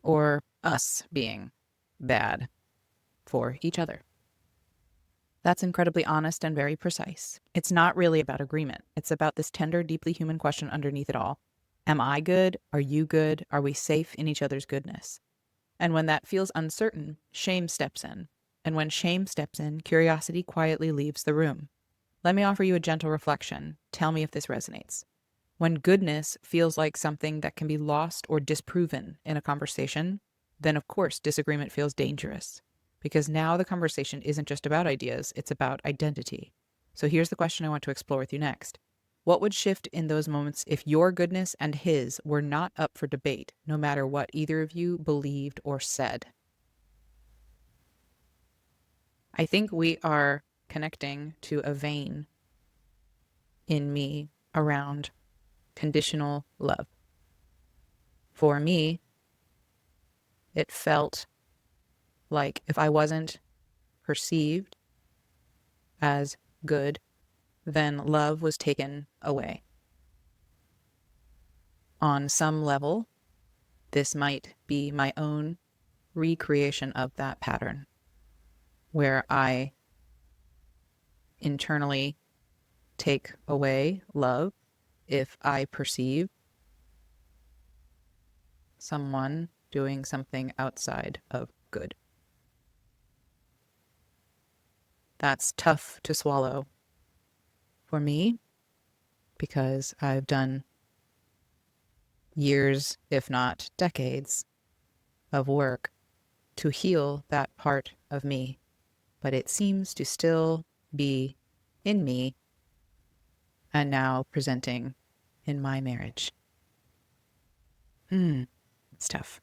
or us being bad for each other. That's incredibly honest and very precise. It's not really about agreement. It's about this tender, deeply human question underneath it all. Am I good? Are you good? Are we safe in each other's goodness? And when that feels uncertain, shame steps in. And when shame steps in, curiosity quietly leaves the room. Let me offer you a gentle reflection. Tell me if this resonates. When goodness feels like something that can be lost or disproven in a conversation, then of course disagreement feels dangerous. Because now the conversation isn't just about ideas, it's about identity. So here's the question I want to explore with you next. What would shift in those moments if your goodness and his were not up for debate, no matter what either of you believed or said? I think we are connecting to a vein in me around conditional love. For me, it felt like if I wasn't perceived as good, then love was taken away. On some level, this might be my own recreation of that pattern, where I internally take away love if I perceive someone doing something outside of good. That's tough to swallow for me because I've done years, if not decades, of work to heal that part of me, but it seems to still be in me and now presenting in my marriage. It's tough.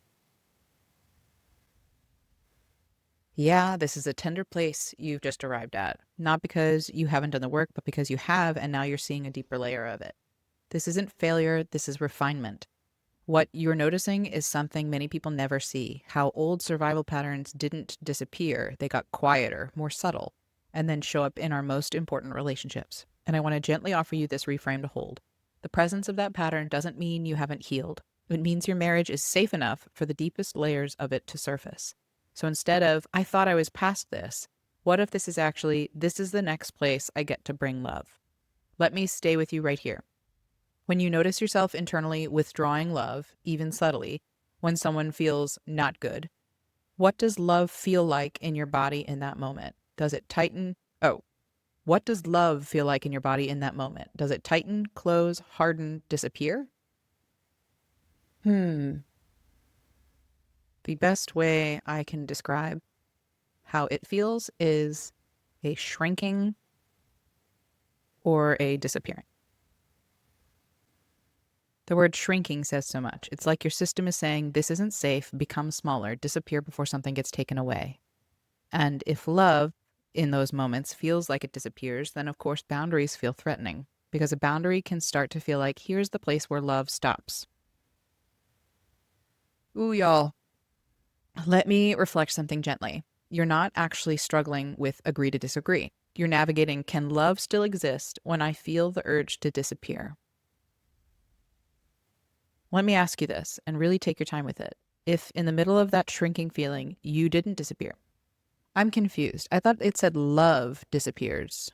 Yeah, this is a tender place you've just arrived at. Not because you haven't done the work, but because you have, and now you're seeing a deeper layer of it. This isn't failure, this is refinement. What you're noticing is something many people never see, how old survival patterns didn't disappear, they got quieter, more subtle, and then show up in our most important relationships. And I want to gently offer you this reframe to hold. The presence of that pattern doesn't mean you haven't healed. It means your marriage is safe enough for the deepest layers of it to surface. So instead of, I thought I was past this, what if this is actually, this is the next place I get to bring love? Let me stay with you right here. When you notice yourself internally withdrawing love, even subtly, when someone feels not good, what does love feel like in your body in that moment? Does it tighten? Oh, what does love feel like in your body in that moment? Does it tighten, close, harden, disappear? The best way I can describe how it feels is a shrinking or a disappearing. The word shrinking says so much. It's like your system is saying, this isn't safe, become smaller, disappear before something gets taken away. And if love in those moments feels like it disappears, then of course boundaries feel threatening, because a boundary can start to feel like, here's the place where love stops. Ooh, y'all. Let me reflect something gently. You're not actually struggling with agree to disagree. You're navigating, can love still exist when I feel the urge to disappear? Let me ask you this and really take your time with it. If in the middle of that shrinking feeling, you didn't disappear, I'm confused. I thought it said love disappears.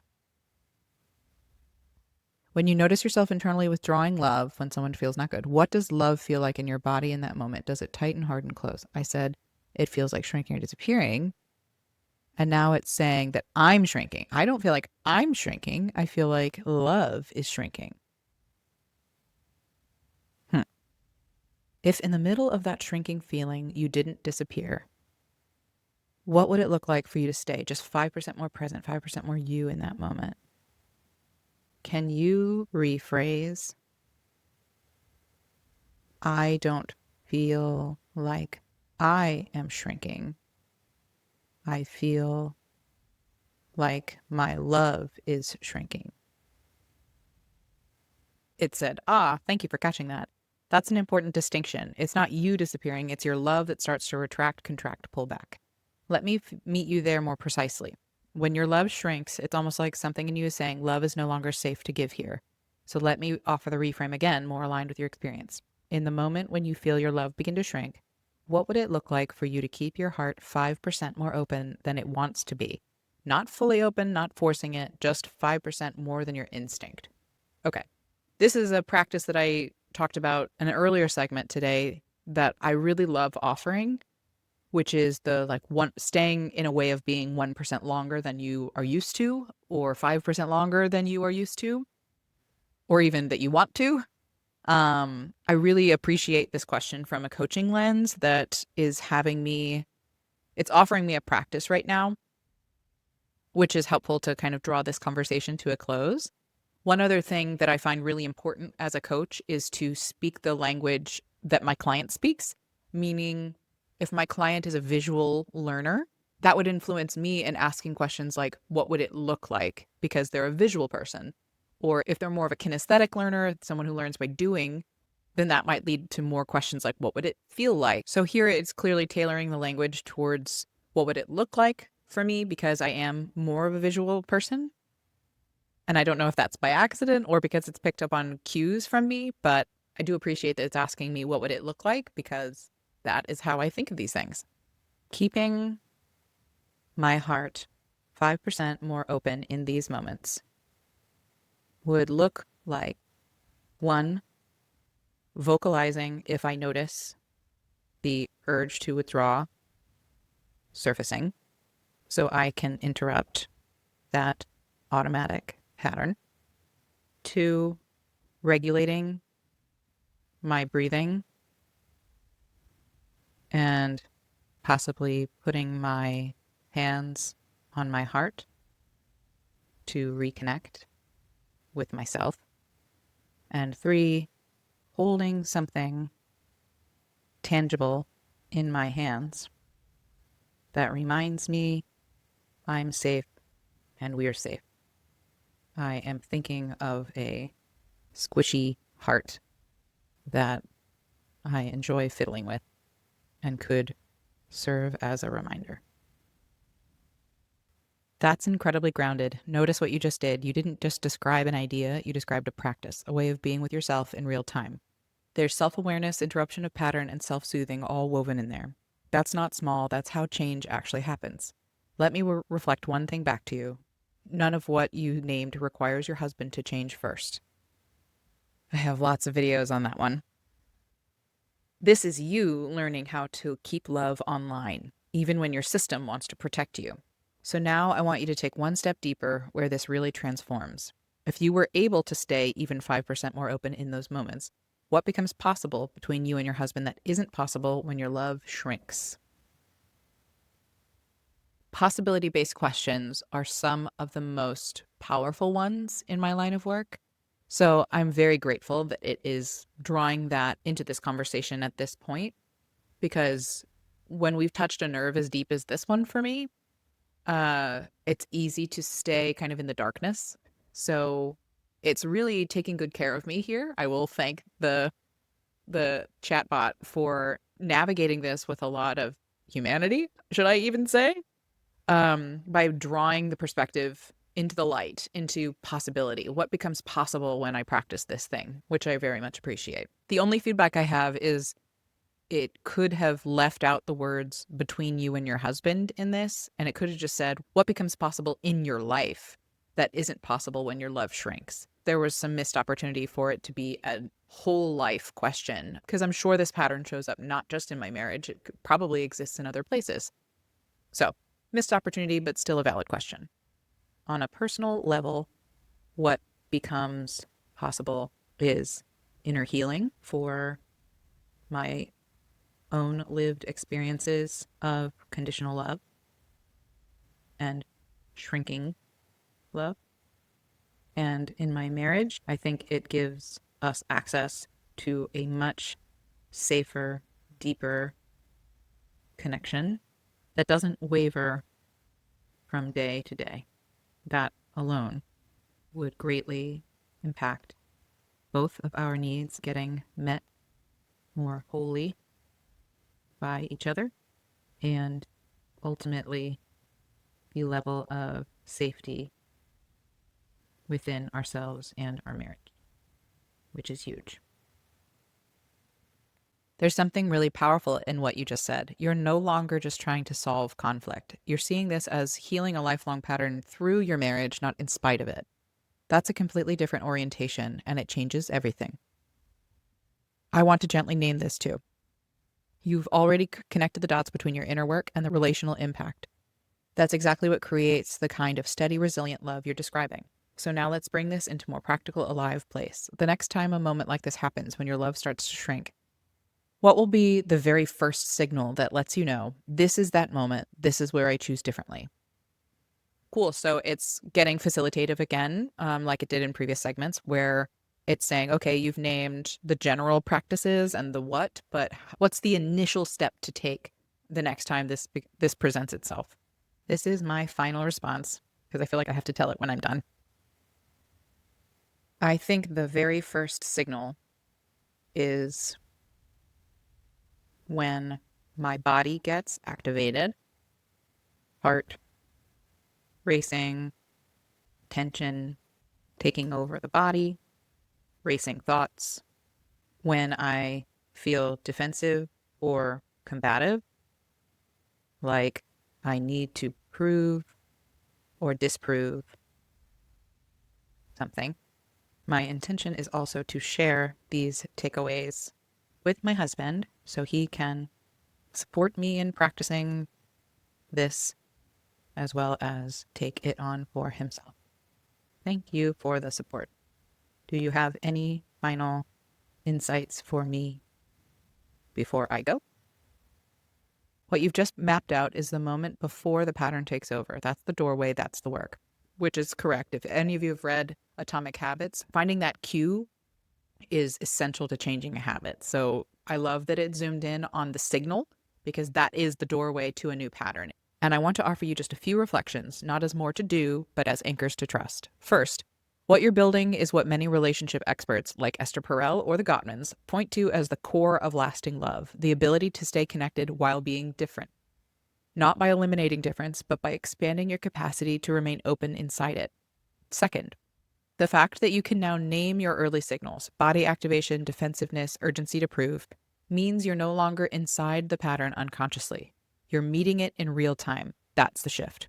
When you notice yourself internally withdrawing love when someone feels not good, what does love feel like in your body in that moment? Does it tighten, harden, close? I said it feels like shrinking or disappearing. And now it's saying that I'm shrinking. I don't feel like I'm shrinking. I feel like love is shrinking. If in the middle of that shrinking feeling you didn't disappear, what would it look like for you to stay just 5% more present, 5% more you in that moment? Can you rephrase, I don't feel like I am shrinking. I feel like my love is shrinking. It said, thank you for catching that. That's an important distinction. It's not you disappearing, it's your love that starts to retract, contract, pull back. Let me meet you there more precisely. When your love shrinks, it's almost like something in you is saying, love is no longer safe to give here. So let me offer the reframe again, more aligned with your experience. In the moment when you feel your love begin to shrink, what would it look like for you to keep your heart 5% more open than it wants to be? Not fully open, not forcing it, just 5% more than your instinct. Okay. This is a practice that I talked about in an earlier segment today that I really love offering, which is the like one staying in a way of being 1% longer than you are used to, or 5% longer than you are used to, or even that you want to. I really appreciate this question from a coaching lens that is it's offering me a practice right now, which is helpful to kind of draw this conversation to a close. One other thing that I find really important as a coach is to speak the language that my client speaks, meaning if my client is a visual learner, that would influence me in asking questions like, what would it look like? Because they're a visual person. Or if they're more of a kinesthetic learner, someone who learns by doing, then that might lead to more questions like, what would it feel like? So here it's clearly tailoring the language towards what would it look like for me because I am more of a visual person. And I don't know if that's by accident or because it's picked up on cues from me, but I do appreciate that it's asking me what would it look like because that is how I think of these things. Keeping my heart 5% more open in these moments would look like, one, vocalizing if I notice the urge to withdraw surfacing so I can interrupt that automatic pattern to regulating my breathing and possibly putting my hands on my heart to reconnect with myself. And 3, holding something tangible in my hands that reminds me I'm safe and we're safe. I am thinking of a squishy heart that I enjoy fiddling with and could serve as a reminder. That's incredibly grounded. Notice what you just did. You didn't just describe an idea, you described a practice, a way of being with yourself in real time. There's self-awareness, interruption of pattern, and self-soothing all woven in there. That's not small. That's how change actually happens. Let me reflect one thing back to you. None of what you named requires your husband to change first. I have lots of videos on that one. This is you learning how to keep love online, even when your system wants to protect you. So now I want you to take one step deeper where this really transforms. If you were able to stay even 5% more open in those moments, what becomes possible between you and your husband that isn't possible when your love shrinks? Possibility-based questions are some of the most powerful ones in my line of work. So I'm very grateful that it is drawing that into this conversation at this point, because when we've touched a nerve as deep as this one for me, it's easy to stay kind of in the darkness. So it's really taking good care of me here. I will thank the chatbot for navigating this with a lot of humanity, should I even say? By drawing the perspective into the light, into possibility. What becomes possible when I practice this thing, which I very much appreciate. The only feedback I have is it could have left out the words between you and your husband in this, and it could have just said, what becomes possible in your life that isn't possible when your love shrinks? There was some missed opportunity for it to be a whole life question, because I'm sure this pattern shows up not just in my marriage, it probably exists in other places. So, missed opportunity, but still a valid question. On a personal level, what becomes possible is inner healing for my own lived experiences of conditional love and shrinking love. And in my marriage, I think it gives us access to a much safer, deeper connection that doesn't waver from day to day. That alone would greatly impact both of our needs getting met more wholly by each other, and ultimately the level of safety within ourselves and our marriage, which is huge. There's something really powerful in what you just said. You're no longer just trying to solve conflict. You're seeing this as healing a lifelong pattern through your marriage, not in spite of it. That's a completely different orientation, and it changes everything. I want to gently name this too. You've already connected the dots between your inner work and the relational impact. That's exactly what creates the kind of steady, resilient love you're describing. So now let's bring this into more practical, alive place. The next time a moment like this happens, when your love starts to shrink, what will be the very first signal that lets you know, this is that moment, this is where I choose differently? Cool. So it's getting facilitative again, like it did in previous segments, where it's saying, okay, you've named the general practices and the what, but what's the initial step to take the next time this presents itself? This is my final response, because I feel like I have to tell it when I'm done. I think the very first signal is when my body gets activated, heart racing, tension taking over the body, racing thoughts, when I feel defensive or combative, like I need to prove or disprove something. My intention is also to share these takeaways with my husband so he can support me in practicing this as well as take it on for himself. Thank you for the support. Do you have any final insights for me before I go? What you've just mapped out is the moment before the pattern takes over. That's the doorway, that's the work, which is correct. If any of you have read Atomic Habits, finding that cue is essential to changing a habit. So I love that it zoomed in on the signal because that is the doorway to a new pattern. And I want to offer you just a few reflections, not as more to do, but as anchors to trust. First, what you're building is what many relationship experts like Esther Perel or the Gottmans point to as the core of lasting love, the ability to stay connected while being different. Not by eliminating difference, but by expanding your capacity to remain open inside it. Second, the fact that you can now name your early signals, body activation, defensiveness, urgency to prove, means you're no longer inside the pattern unconsciously. You're meeting it in real time. That's the shift.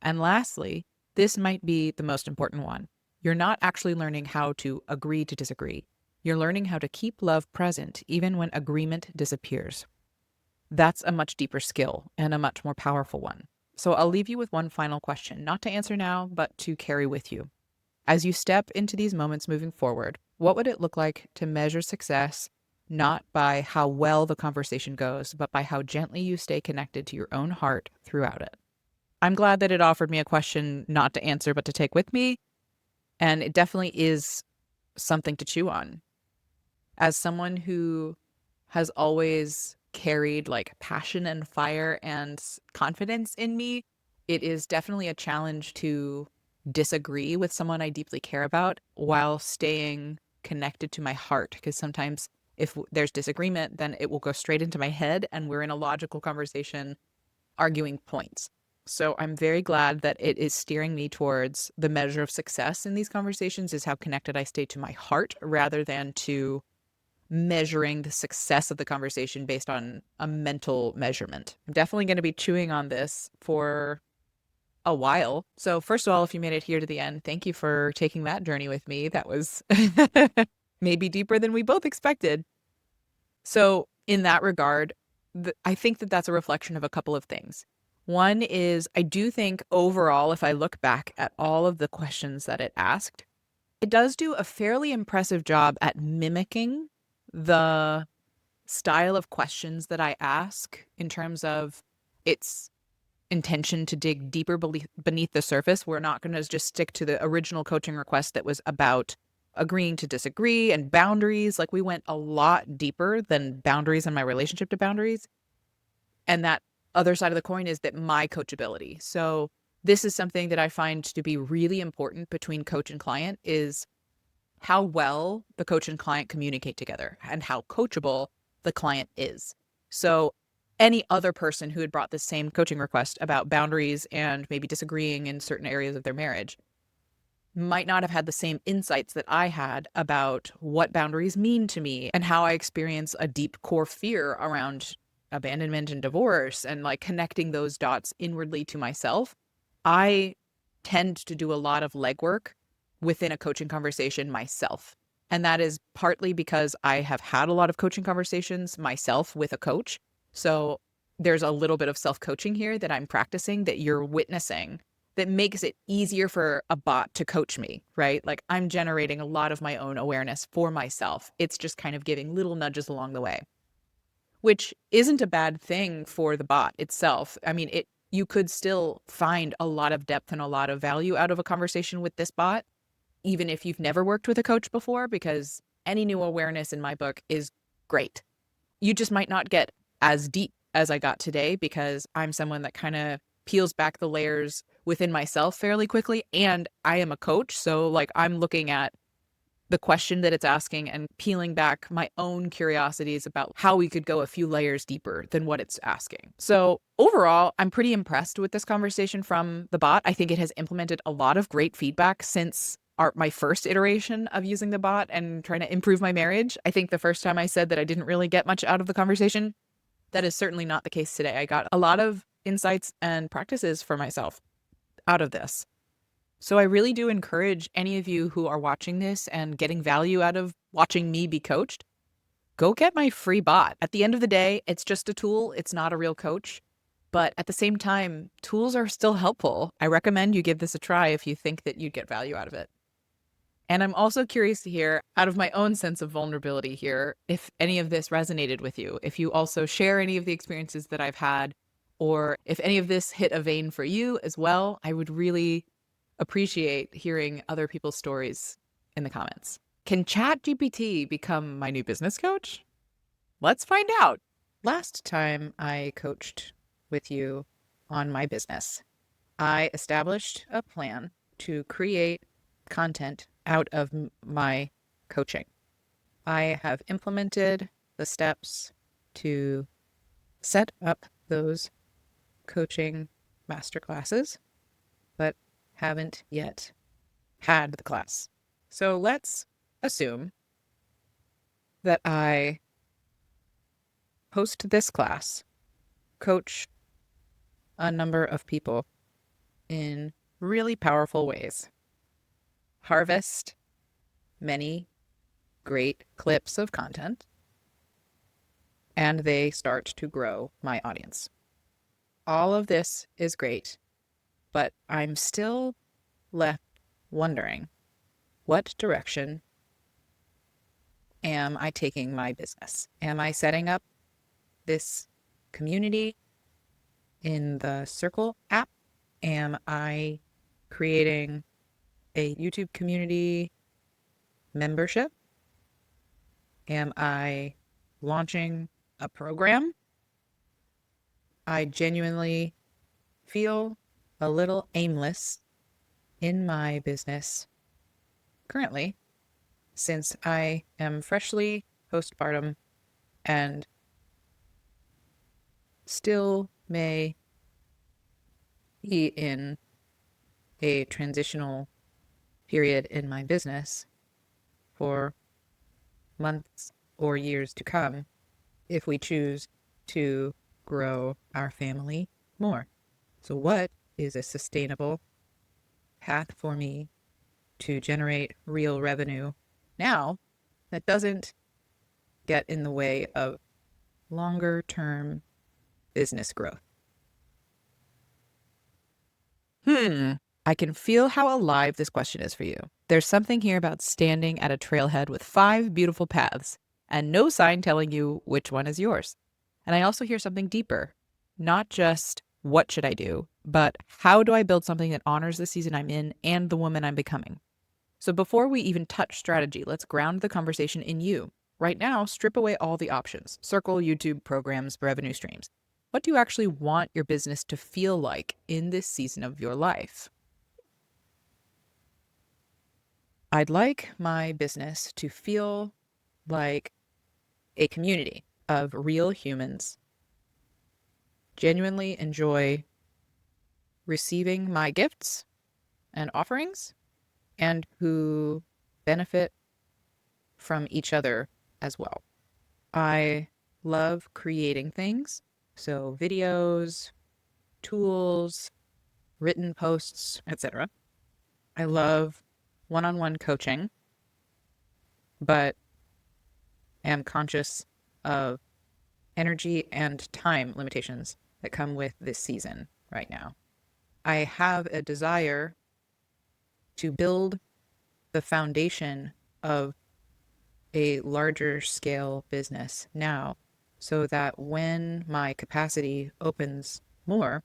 And lastly, this might be the most important one. You're not actually learning how to agree to disagree. You're learning how to keep love present even when agreement disappears. That's a much deeper skill and a much more powerful one. So I'll leave you with one final question, not to answer now, but to carry with you. As you step into these moments moving forward, what would it look like to measure success not by how well the conversation goes, but by how gently you stay connected to your own heart throughout it? I'm glad that it offered me a question not to answer, but to take with me. And it definitely is something to chew on. As someone who has always carried like passion and fire and confidence in me, it is definitely a challenge to disagree with someone I deeply care about while staying connected to my heart. Because sometimes if there's disagreement, then it will go straight into my head and we're in a logical conversation arguing points. So I'm very glad that it is steering me towards the measure of success in these conversations is how connected I stay to my heart rather than to measuring the success of the conversation based on a mental measurement. I'm definitely going to be chewing on this for a while. So first of all, if you made it here to the end, thank you for taking that journey with me. That was maybe deeper than we both expected. So in that regard, I think that that's a reflection of a couple of things. One is I do think overall, if I look back at all of the questions that it asked, it does do a fairly impressive job at mimicking the style of questions that I ask in terms of its intention to dig deeper beneath the surface. We're not going to just stick to the original coaching request that was about agreeing to disagree and boundaries. Like we went a lot deeper than boundaries and my relationship to boundaries. And that other side of the coin is that my coachability. So this is something that I find to be really important between coach and client is how well the coach and client communicate together and how coachable the client is. So any other person who had brought the same coaching request about boundaries and maybe disagreeing in certain areas of their marriage might not have had the same insights that I had about what boundaries mean to me and how I experience a deep core fear around abandonment and divorce and like connecting those dots inwardly to myself. I tend to do a lot of legwork within a coaching conversation myself. And that is partly because I have had a lot of coaching conversations myself with a coach. So there's a little bit of self-coaching here that I'm practicing that you're witnessing that makes it easier for a bot to coach me, right? Like I'm generating a lot of my own awareness for myself. It's just kind of giving little nudges along the way, which isn't a bad thing for the bot itself. I mean, you could still find a lot of depth and a lot of value out of a conversation with this bot, even if you've never worked with a coach before, because any new awareness in my book is great. You just might not get as deep as I got today because I'm someone that kind of peels back the layers within myself fairly quickly. And I am a coach. So like I'm looking at the question that it's asking and peeling back my own curiosities about how we could go a few layers deeper than what it's asking. So overall, I'm pretty impressed with this conversation from the bot. I think it has implemented a lot of great feedback since my first iteration of using the bot and trying to improve my marriage. I think the first time I said that I didn't really get much out of the conversation, that is certainly not the case today. I got a lot of insights and practices for myself out of this. So I really do encourage any of you who are watching this and getting value out of watching me be coached, go get my free bot. At the end of the day, it's just a tool. It's not a real coach. But at the same time, tools are still helpful. I recommend you give this a try if you think that you'd get value out of it. And I'm also curious to hear, out of my own sense of vulnerability here, if any of this resonated with you, if you also share any of the experiences that I've had, or if any of this hit a vein for you as well. I would really appreciate hearing other people's stories in the comments. Can ChatGPT become my new business coach? Let's find out. Last time I coached with you on my business, I established a plan to create content out of my coaching. I have implemented the steps to set up those coaching masterclasses, but haven't yet had the class. So let's assume that I host this class, coach a number of people in really powerful ways, harvest many great clips of content, and they start to grow my audience. All of this is great, but I'm still left wondering, what direction am I taking my business? Am I setting up this community in the Circle app? Am I creating a YouTube community membership? Am I launching a program? I genuinely feel a little aimless in my business currently, since I am freshly postpartum and still may be in a transitional period in my business for months or years to come if we choose to grow our family more. So what is a sustainable path for me to generate real revenue now that doesn't get in the way of longer term business growth? I can feel how alive this question is for you. There's something here about standing at a trailhead with 5 beautiful paths and no sign telling you which one is yours. And I also hear something deeper, not just what should I do, but how do I build something that honors the season I'm in and the woman I'm becoming? So before we even touch strategy, let's ground the conversation in you. Right now, strip away all the options: Circle, YouTube, programs, revenue streams. What do you actually want your business to feel like in this season of your life? I'd like my business to feel like a community of real humans genuinely enjoy receiving my gifts and offerings and who benefit from each other as well. I love creating things, so videos, tools, written posts, etc. I love one-on-one coaching, but am conscious of energy and time limitations that come with this season right now. I have a desire to build the foundation of a larger scale business now so that when my capacity opens more,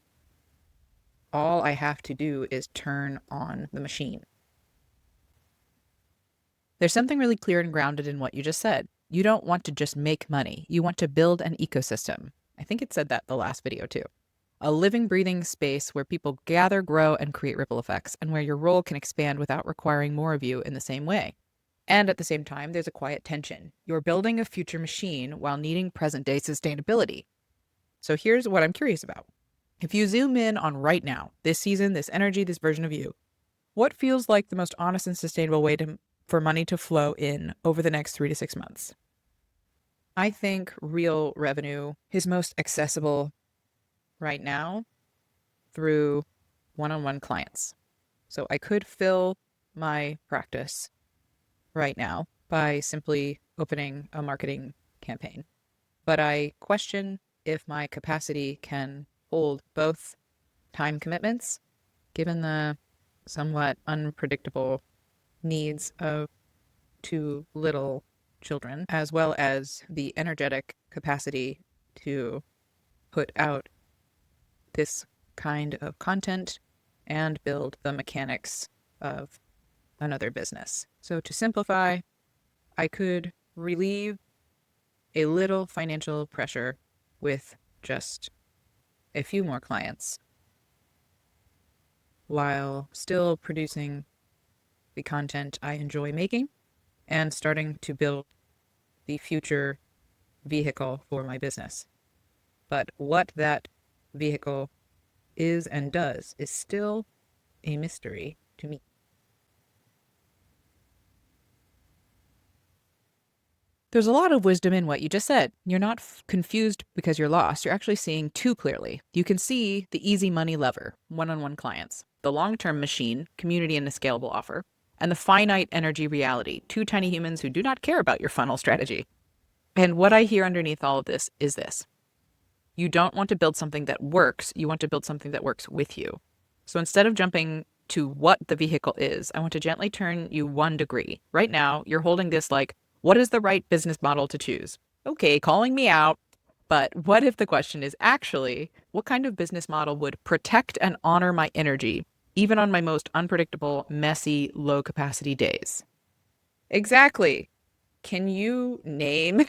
all I have to do is turn on the machine. There's something really clear and grounded in what you just said. You don't want to just make money. You want to build an ecosystem. I think it said that the last video too. A living, breathing space where people gather, grow, and create ripple effects, and where your role can expand without requiring more of you in the same way. And at the same time, there's a quiet tension. You're building a future machine while needing present-day sustainability. So here's what I'm curious about. If you zoom in on right now, this season, this energy, this version of you, what feels like the most honest and sustainable way for money to flow in over the next 3 to 6 months? I think real revenue is most accessible right now through one-on-one clients. So I could fill my practice right now by simply opening a marketing campaign. But I question if my capacity can hold both time commitments, given the somewhat unpredictable needs of two little children, as well as the energetic capacity to put out this kind of content and build the mechanics of another business. So to simplify, I could relieve a little financial pressure with just a few more clients while still producing the content I enjoy making and starting to build the future vehicle for my business. But what that vehicle is and does is still a mystery to me. There's a lot of wisdom in what you just said. You're not confused because you're lost. You're actually seeing too clearly. You can see the easy money lever, one-on-one clients, the long-term machine, community and a scalable offer, and the finite energy reality, two tiny humans who do not care about your funnel strategy. And what I hear underneath all of this is this. You don't want to build something that works. You want to build something that works with you. So instead of jumping to what the vehicle is, I want to gently turn you 1 degree. Right now, you're holding this like, what is the right business model to choose? Okay, calling me out. But what if the question is actually, what kind of business model would protect and honor my energy, even on my most unpredictable, messy, low capacity days? Exactly. Can you name?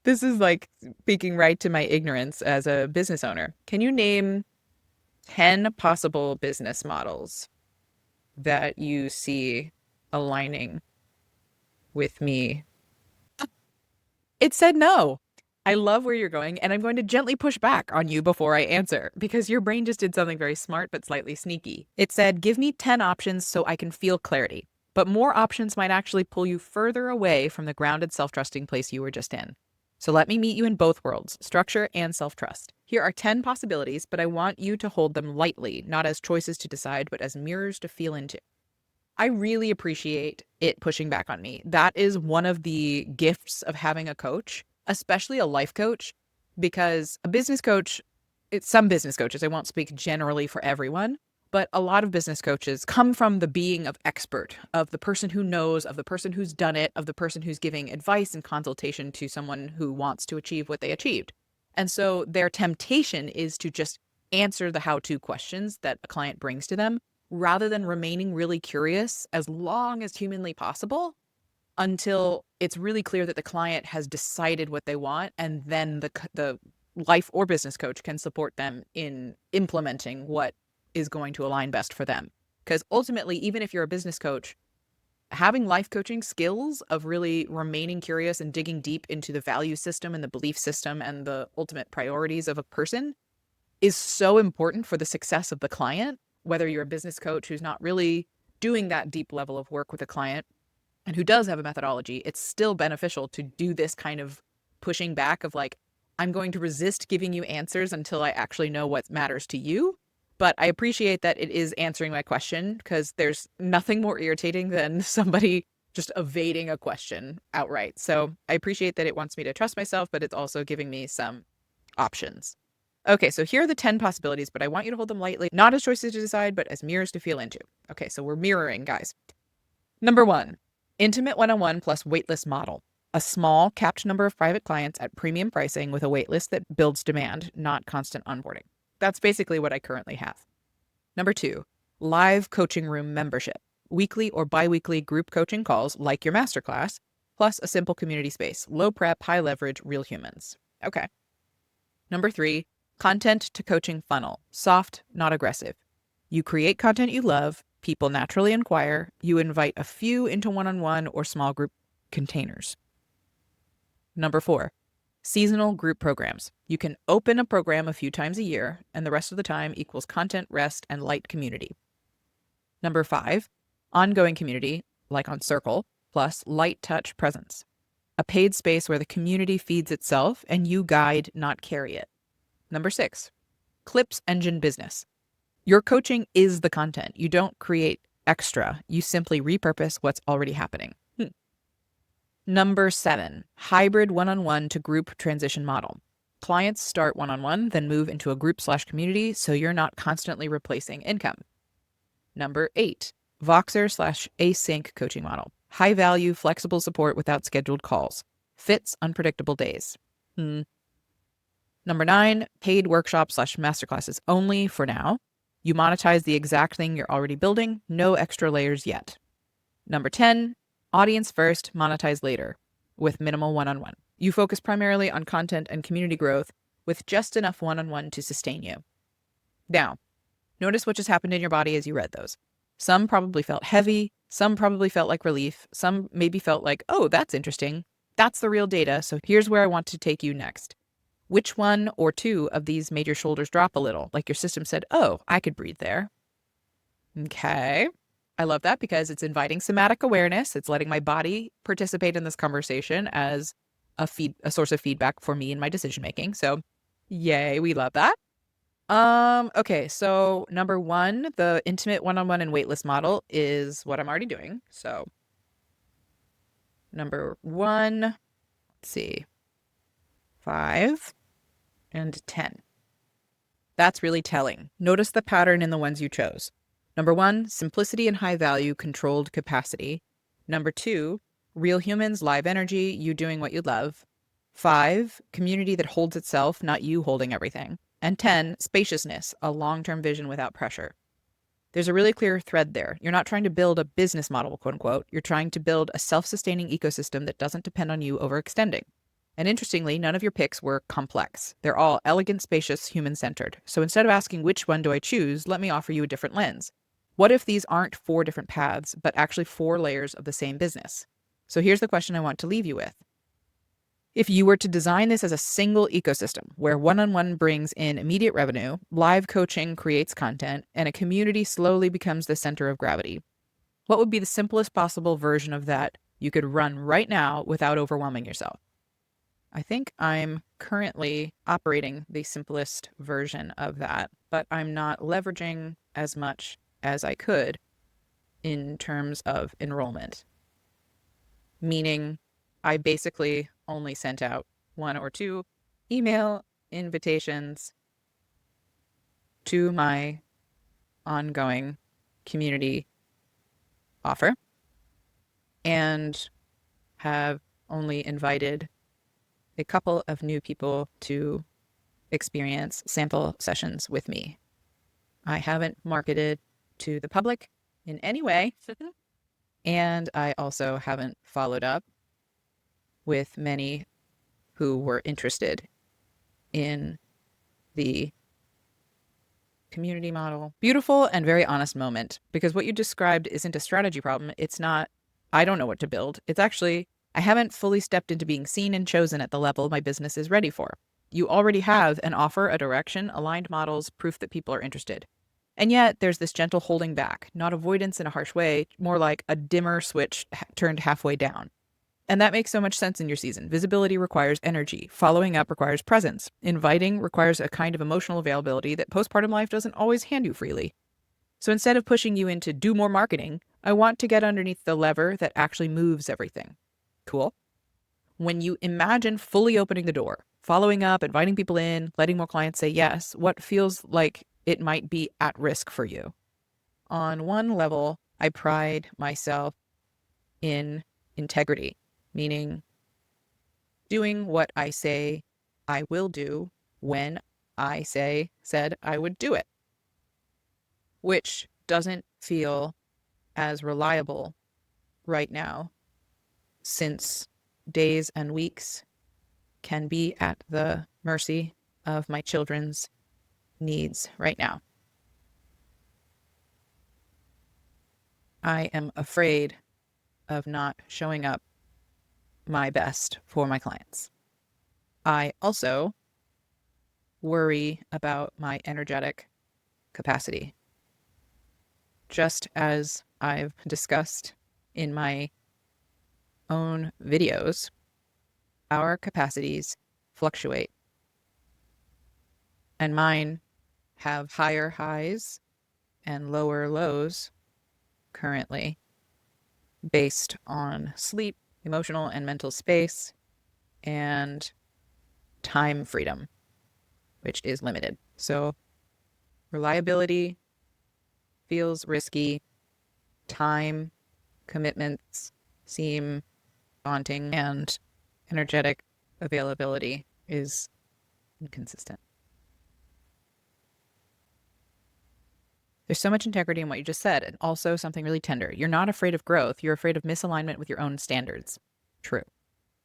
This is like speaking right to my ignorance as a business owner. Can you name 10 possible business models that you see aligning with me? It said no. I love where you're going, and I'm going to gently push back on you before I answer because your brain just did something very smart but slightly sneaky. It said, give me 10 options so I can feel clarity. But more options might actually pull you further away from the grounded, self-trusting place you were just in. So let me meet you in both worlds, structure and self-trust. Here are 10 possibilities, but I want you to hold them lightly, not as choices to decide, but as mirrors to feel into. I really appreciate it pushing back on me. That is one of the gifts of having a coach, especially a life coach, because a business coach, it's some business coaches, I won't speak generally for everyone, but a lot of business coaches come from the being of expert, of the person who knows, of the person who's done it, of the person who's giving advice and consultation to someone who wants to achieve what they achieved. And so their temptation is to just answer the how-to questions that a client brings to them rather than remaining really curious as long as humanly possible until it's really clear that the client has decided what they want, and then the life or business coach can support them in implementing what is going to align best for them. Because ultimately, even if you're a business coach, having life coaching skills of really remaining curious and digging deep into the value system and the belief system and the ultimate priorities of a person is so important for the success of the client. Whether you're a business coach who's not really doing that deep level of work with a client and who does have a methodology, it's still beneficial to do this kind of pushing back of like, I'm going to resist giving you answers until I actually know what matters to you. But I appreciate that it is answering my question because there's nothing more irritating than somebody just evading a question outright. So I appreciate that it wants me to trust myself, but it's also giving me some options. Okay, so here are the 10 possibilities, but I want you to hold them lightly, not as choices to decide, but as mirrors to feel into. Okay, so we're mirroring, guys. Number 1, intimate one-on-one plus waitlist model. A small, capped number of private clients at premium pricing with a waitlist that builds demand, not constant onboarding. That's basically what I currently have. Number 2, live coaching room membership. Weekly or bi-weekly group coaching calls like your masterclass, plus a simple community space. Low prep, high leverage, real humans. Okay. Number 3, content to coaching funnel. Soft, not aggressive. You create content you love, people naturally inquire, you invite a few into one-on-one or small group containers. Number 4, seasonal group programs. You can open a program a few times a year, and the rest of the time equals content, rest, and light community. Number 5, ongoing community, like on Circle, plus light touch presence. A paid space where the community feeds itself and you guide, not carry it. Number 6, clips engine business. Your coaching is the content. You don't create extra. You simply repurpose what's already happening. Number 7, hybrid one-on-one to group transition model. Clients start one-on-one, then move into a group/community, so you're not constantly replacing income. Number 8, Voxer/async coaching model. High value, flexible support without scheduled calls. Fits unpredictable days. Number 9, paid workshop/masterclasses only for now. You monetize the exact thing you're already building, no extra layers yet. Number 10, audience first, monetize later, with minimal one-on-one. You focus primarily on content and community growth with just enough one-on-one to sustain you. Now, notice what just happened in your body as you read those. Some probably felt heavy, some probably felt like relief, some maybe felt like, oh, that's interesting. That's the real data, so here's where I want to take you next. Which one or two of these made your shoulders drop a little, like your system said, oh, I could breathe there? Okay. I love that because it's inviting somatic awareness. It's letting my body participate in this conversation as a source of feedback for me in my decision making. So, yay, we love that. Okay, so number 1, the intimate one-on-one and waitlist model is what I'm already doing. So, number 1, let's see, 5 and 10. That's really telling. Notice the pattern in the ones you chose. Number 1, simplicity and high value, controlled capacity. Number 2, real humans, live energy, you doing what you love. 5, community that holds itself, not you holding everything. And 10, spaciousness, a long-term vision without pressure. There's a really clear thread there. You're not trying to build a business model, quote unquote. You're trying to build a self-sustaining ecosystem that doesn't depend on you overextending. And interestingly, none of your picks were complex. They're all elegant, spacious, human-centered. So instead of asking which one do I choose, let me offer you a different lens. What if these aren't 4 different paths, but actually 4 layers of the same business? So here's the question I want to leave you with. If you were to design this as a single ecosystem where one-on-one brings in immediate revenue, live coaching creates content, and a community slowly becomes the center of gravity, what would be the simplest possible version of that you could run right now without overwhelming yourself? I think I'm currently operating the simplest version of that, but I'm not leveraging as much as I could in terms of enrollment. Meaning, I basically only sent out 1 or 2 email invitations to my ongoing community offer and have only invited a couple of new people to experience sample sessions with me. I haven't marketed to the public in any way, and I also haven't followed up with many who were interested in the community model. Beautiful and very honest moment, because what you described isn't a strategy problem. It's not, I don't know what to build. It's actually, I haven't fully stepped into being seen and chosen at the level my business is ready for. You already have an offer, a direction, aligned models, proof that people are interested. And yet there's this gentle holding back, not avoidance in a harsh way, more like a dimmer switch turned halfway down. And that makes so much sense in your season. Visibility requires energy. Following up requires presence. Inviting requires a kind of emotional availability that postpartum life doesn't always hand you freely. So instead of pushing you into do more marketing, I want to get underneath the lever that actually moves everything. Cool? When you imagine fully opening the door, following up, inviting people in, letting more clients say yes, what feels like it might be at risk for you? On one level, I pride myself in integrity, meaning doing what I say I will do when I said I would do it, which doesn't feel as reliable right now, since days and weeks can be at the mercy of my children's needs right now. I am afraid of not showing up my best for my clients. I also worry about my energetic capacity. Just as I've discussed in my own videos, our capacities fluctuate, and mine have higher highs and lower lows currently based on sleep, emotional and mental space, and time freedom, which is limited. So reliability feels risky. Time commitments seem daunting, and energetic availability is inconsistent. There's so much integrity in what you just said, and also something really tender. You're not afraid of growth. You're afraid of misalignment with your own standards. True.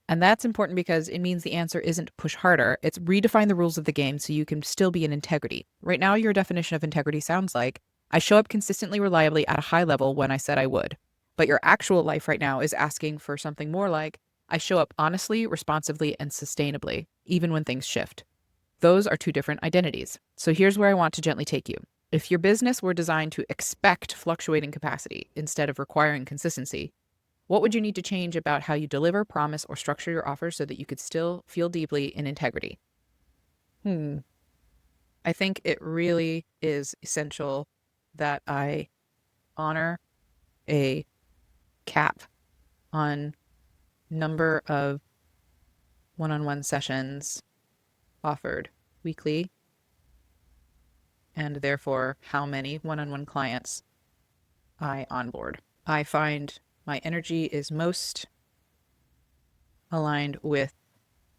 And that's important because it means the answer isn't push harder. It's redefine the rules of the game so you can still be in integrity. Right now, your definition of integrity sounds like I show up consistently, reliably at a high level when I said I would. But your actual life right now is asking for something more like I show up honestly, responsively, and sustainably, even when things shift. Those are two different identities. So here's where I want to gently take you. If your business were designed to expect fluctuating capacity instead of requiring consistency, what would you need to change about how you deliver, promise, or structure your offers so that you could still feel deeply in integrity? I think it really is essential that I honor a cap on number of one-on-one sessions offered weekly, and therefore how many one-on-one clients I onboard. I find my energy is most aligned with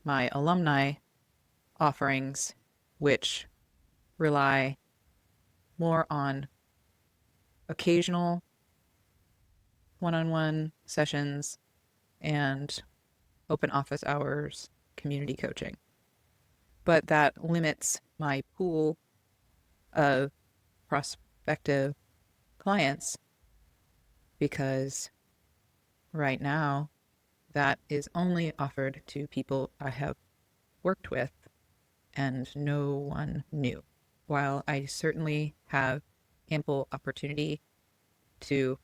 my alumni offerings, which rely more on occasional one-on-one sessions and open office hours, community coaching. But that limits my pool of prospective clients because right now that is only offered to people I have worked with and no one new. While I certainly have ample opportunity to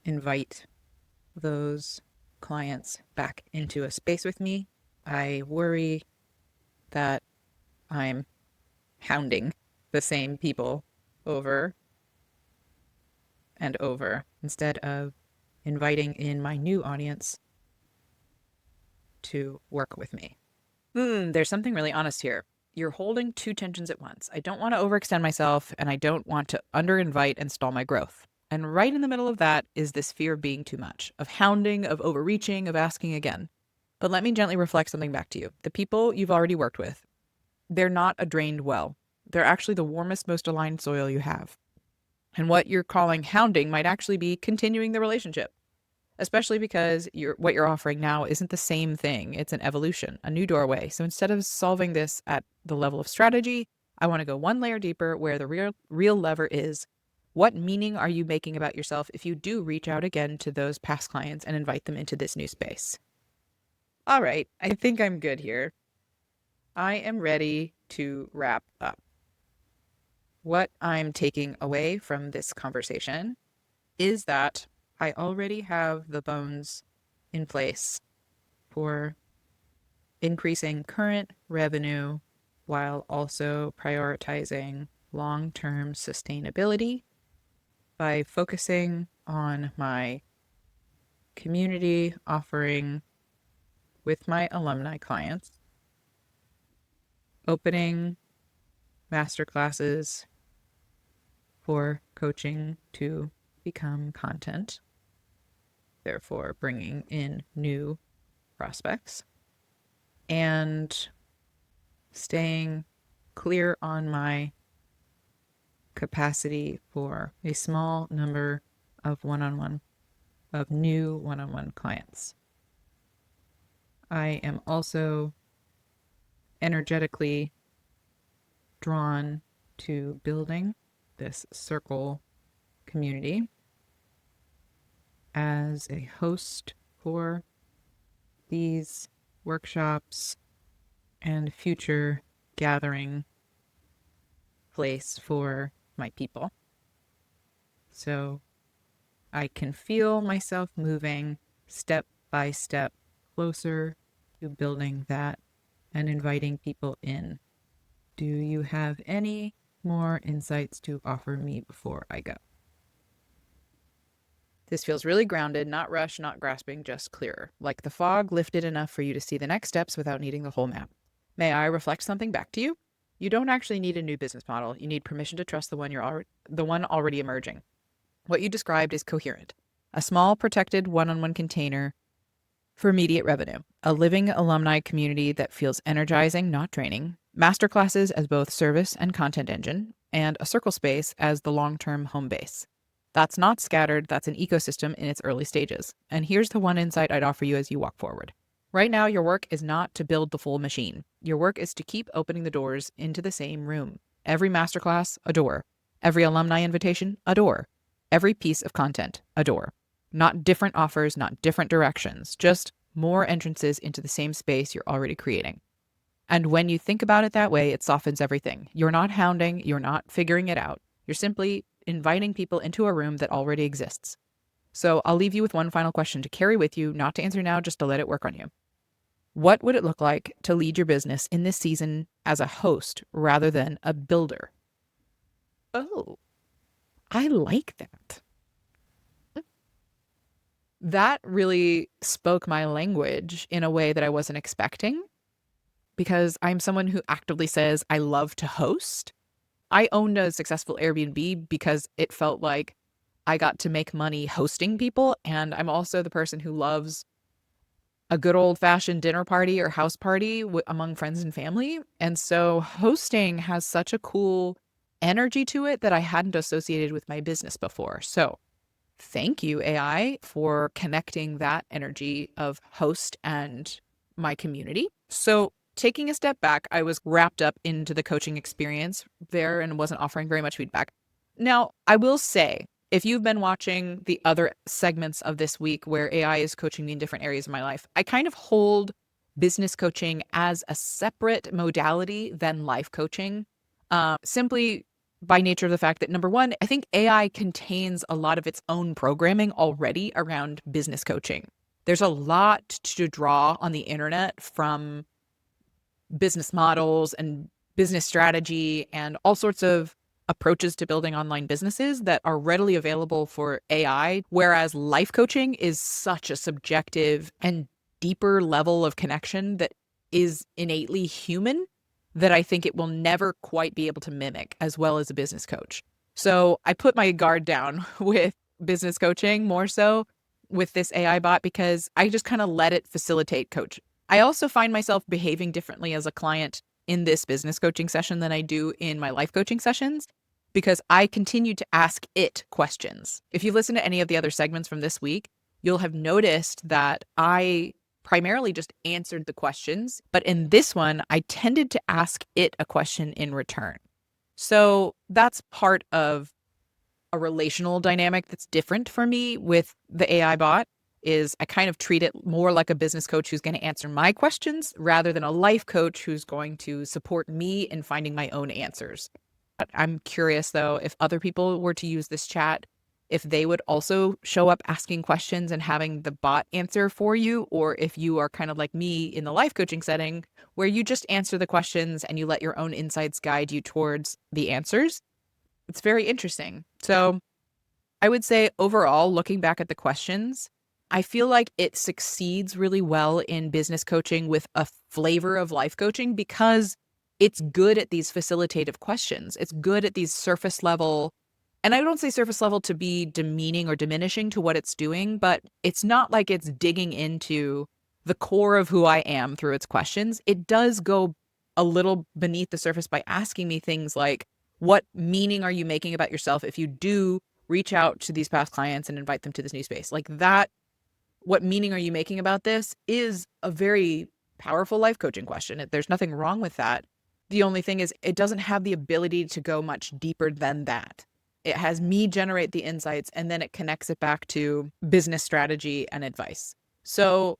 invite those clients back into a space with me, I worry that I'm hounding the same people over and over instead of inviting in my new audience to work with me. There's something really honest here. You're holding two tensions at once. I don't want to overextend myself, and I don't want to underinvite and stall my growth. And right in the middle of that is this fear of being too much, of hounding, of overreaching, of asking again. But let me gently reflect something back to you. The people you've already worked with, they're not a drained well. They're actually the warmest, most aligned soil you have. And what you're calling hounding might actually be continuing the relationship, especially because what you're offering now isn't the same thing. It's an evolution, a new doorway. So instead of solving this at the level of strategy, I want to go one layer deeper where the real lever is what meaning are you making about yourself if you do reach out again to those past clients and invite them into this new space? All right, I think I'm good here. I am ready to wrap up. What I'm taking away from this conversation is that I already have the bones in place for increasing current revenue while also prioritizing long-term sustainability by focusing on my community offering with my alumni clients, opening masterclasses for coaching to become content, therefore bringing in new prospects, and staying clear on my capacity for a small number of new one-on-one clients. I am also energetically drawn to building this circle community as a host for these workshops and future gathering place for my people. So I can feel myself moving step by step closer to building that and inviting people in. Do you have any more insights to offer me before I go? This feels really grounded, not rushed, not grasping, just clearer, like the fog lifted enough for you to see the next steps without needing the whole map. May I reflect something back to you? You don't actually need a new business model. You need permission to trust the one already emerging. What you described is coherent. A small, protected one-on-one container for immediate revenue, a living alumni community that feels energizing, not draining, masterclasses as both service and content engine, and a circle space as the long-term home base. That's not scattered, that's an ecosystem in its early stages. And here's the one insight I'd offer you as you walk forward. Right now, your work is not to build the full machine. Your work is to keep opening the doors into the same room. Every masterclass, a door. Every alumni invitation, a door. Every piece of content, a door. Not different offers, not different directions, just more entrances into the same space you're already creating. And when you think about it that way, it softens everything. You're not hounding, you're not figuring it out. You're simply inviting people into a room that already exists. So I'll leave you with one final question to carry with you, not to answer now, just to let it work on you. What would it look like to lead your business in this season as a host rather than a builder? Oh, I like that. That really spoke my language in a way that I wasn't expecting because I'm someone who actively says I love to host. I owned a successful Airbnb because it felt like I got to make money hosting people. And I'm also the person who loves a good old fashioned dinner party or house party among friends and family. And so hosting has such a cool energy to it that I hadn't associated with my business before. So thank you, AI, for connecting that energy of host and my community. So taking a step back, I was wrapped up into the coaching experience there and wasn't offering very much feedback. Now, I will say, if you've been watching the other segments of this week where AI is coaching me in different areas of my life, I kind of hold business coaching as a separate modality than life coaching, simply by nature of the fact that, number one, I think AI contains a lot of its own programming already around business coaching. There's a lot to draw on the internet from business models and business strategy and all sorts of approaches to building online businesses that are readily available for AI, whereas life coaching is such a subjective and deeper level of connection that is innately human that I think it will never quite be able to mimic as well as a business coach. So I put my guard down with business coaching more so with this AI bot because I just kind of let it facilitate coach. I also find myself behaving differently as a client in this business coaching session than I do in my life coaching sessions because I continue to ask it questions. If you listen to any of the other segments from this week, you'll have noticed that I primarily just answered the questions, but in this one, I tended to ask it a question in return. So that's part of a relational dynamic that's different for me with the AI bot is I kind of treat it more like a business coach who's going to answer my questions rather than a life coach who's going to support me in finding my own answers. I'm curious though, if other people were to use this chat, if they would also show up asking questions and having the bot answer for you, or if you are kind of like me in the life coaching setting where you just answer the questions and you let your own insights guide you towards the answers. It's very interesting. So I would say overall, looking back at the questions, I feel like it succeeds really well in business coaching with a flavor of life coaching because it's good at these facilitative questions. It's good at these surface level. And I don't say surface level to be demeaning or diminishing to what it's doing, but it's not like it's digging into the core of who I am through its questions. It does go a little beneath the surface by asking me things like, what meaning are you making about yourself if you do reach out to these past clients and invite them to this new space? Like that, what meaning are you making about this is a very powerful life coaching question. There's nothing wrong with that. The only thing is it doesn't have the ability to go much deeper than that. It has me generate the insights and then it connects it back to business strategy and advice. So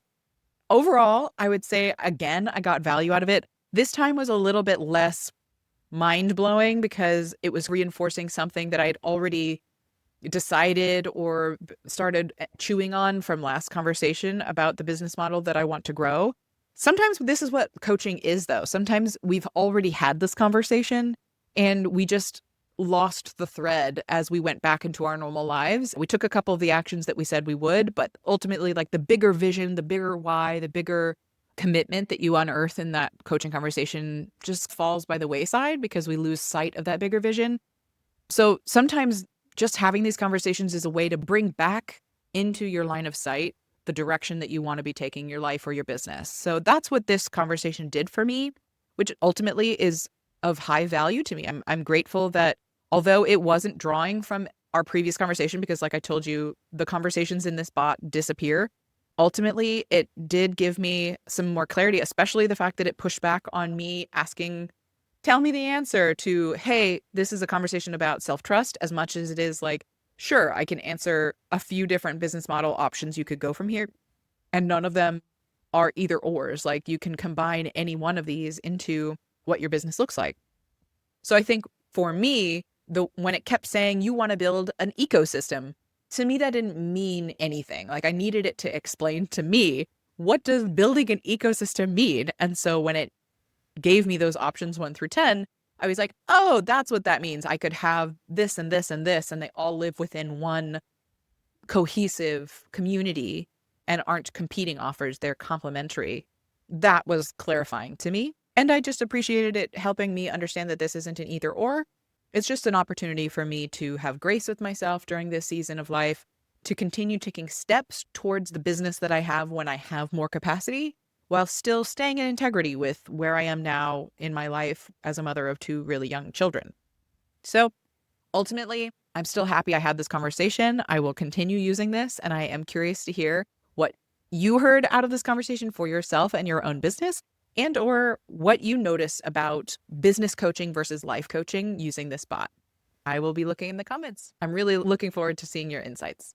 overall, I would say, again, I got value out of it. This time was a little bit less mind blowing because it was reinforcing something that I had already decided or started chewing on from last conversation about the business model that I want to grow. Sometimes this is what coaching is, though. Sometimes we've already had this conversation and we just lost the thread as we went back into our normal lives. We took a couple of the actions that we said we would, but ultimately, like the bigger vision, the bigger why, the bigger commitment that you unearth in that coaching conversation just falls by the wayside because we lose sight of that bigger vision. So sometimes just having these conversations is a way to bring back into your line of sight the direction that you want to be taking your life or your business. So that's what this conversation did for me, which ultimately is of high value to me. I'm grateful that although it wasn't drawing from our previous conversation, because like I told you, the conversations in this bot disappear. Ultimately, it did give me some more clarity, especially the fact that it pushed back on me asking, tell me the answer to, hey, this is a conversation about self-trust as much as it is like, sure, I can answer a few different business model options you could go from here. And none of them are either ors. Like you can combine any one of these into what your business looks like. So I think for me, when it kept saying you want to build an ecosystem, to me that didn't mean anything. Like I needed it to explain to me, what does building an ecosystem mean? And so when it gave me those options 1 through 10, I was like, oh, that's what that means. I could have this and this and this, and they all live within one cohesive community and aren't competing offers. They're complementary. That was clarifying to me. And I just appreciated it helping me understand that this isn't an either or. It's just an opportunity for me to have grace with myself during this season of life, to continue taking steps towards the business that I have when I have more capacity, while still staying in integrity with where I am now in my life as a mother of 2 really young children. So ultimately, I'm still happy I had this conversation. I will continue using this, and I am curious to hear what you heard out of this conversation for yourself and your own business, and or what you notice about business coaching versus life coaching using this bot. I will be looking in the comments. I'm really looking forward to seeing your insights.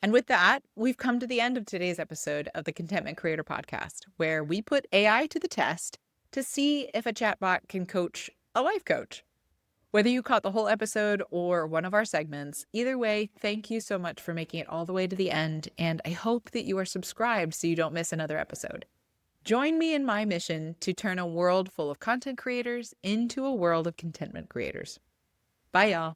And with that, we've come to the end of today's episode of the Contentment Creator Podcast, where we put AI to the test to see if a chatbot can coach a life coach. Whether you caught the whole episode or one of our segments, either way, thank you so much for making it all the way to the end, and I hope that you are subscribed so you don't miss another episode. Join me in my mission to turn a world full of content creators into a world of contentment creators. Bye, y'all.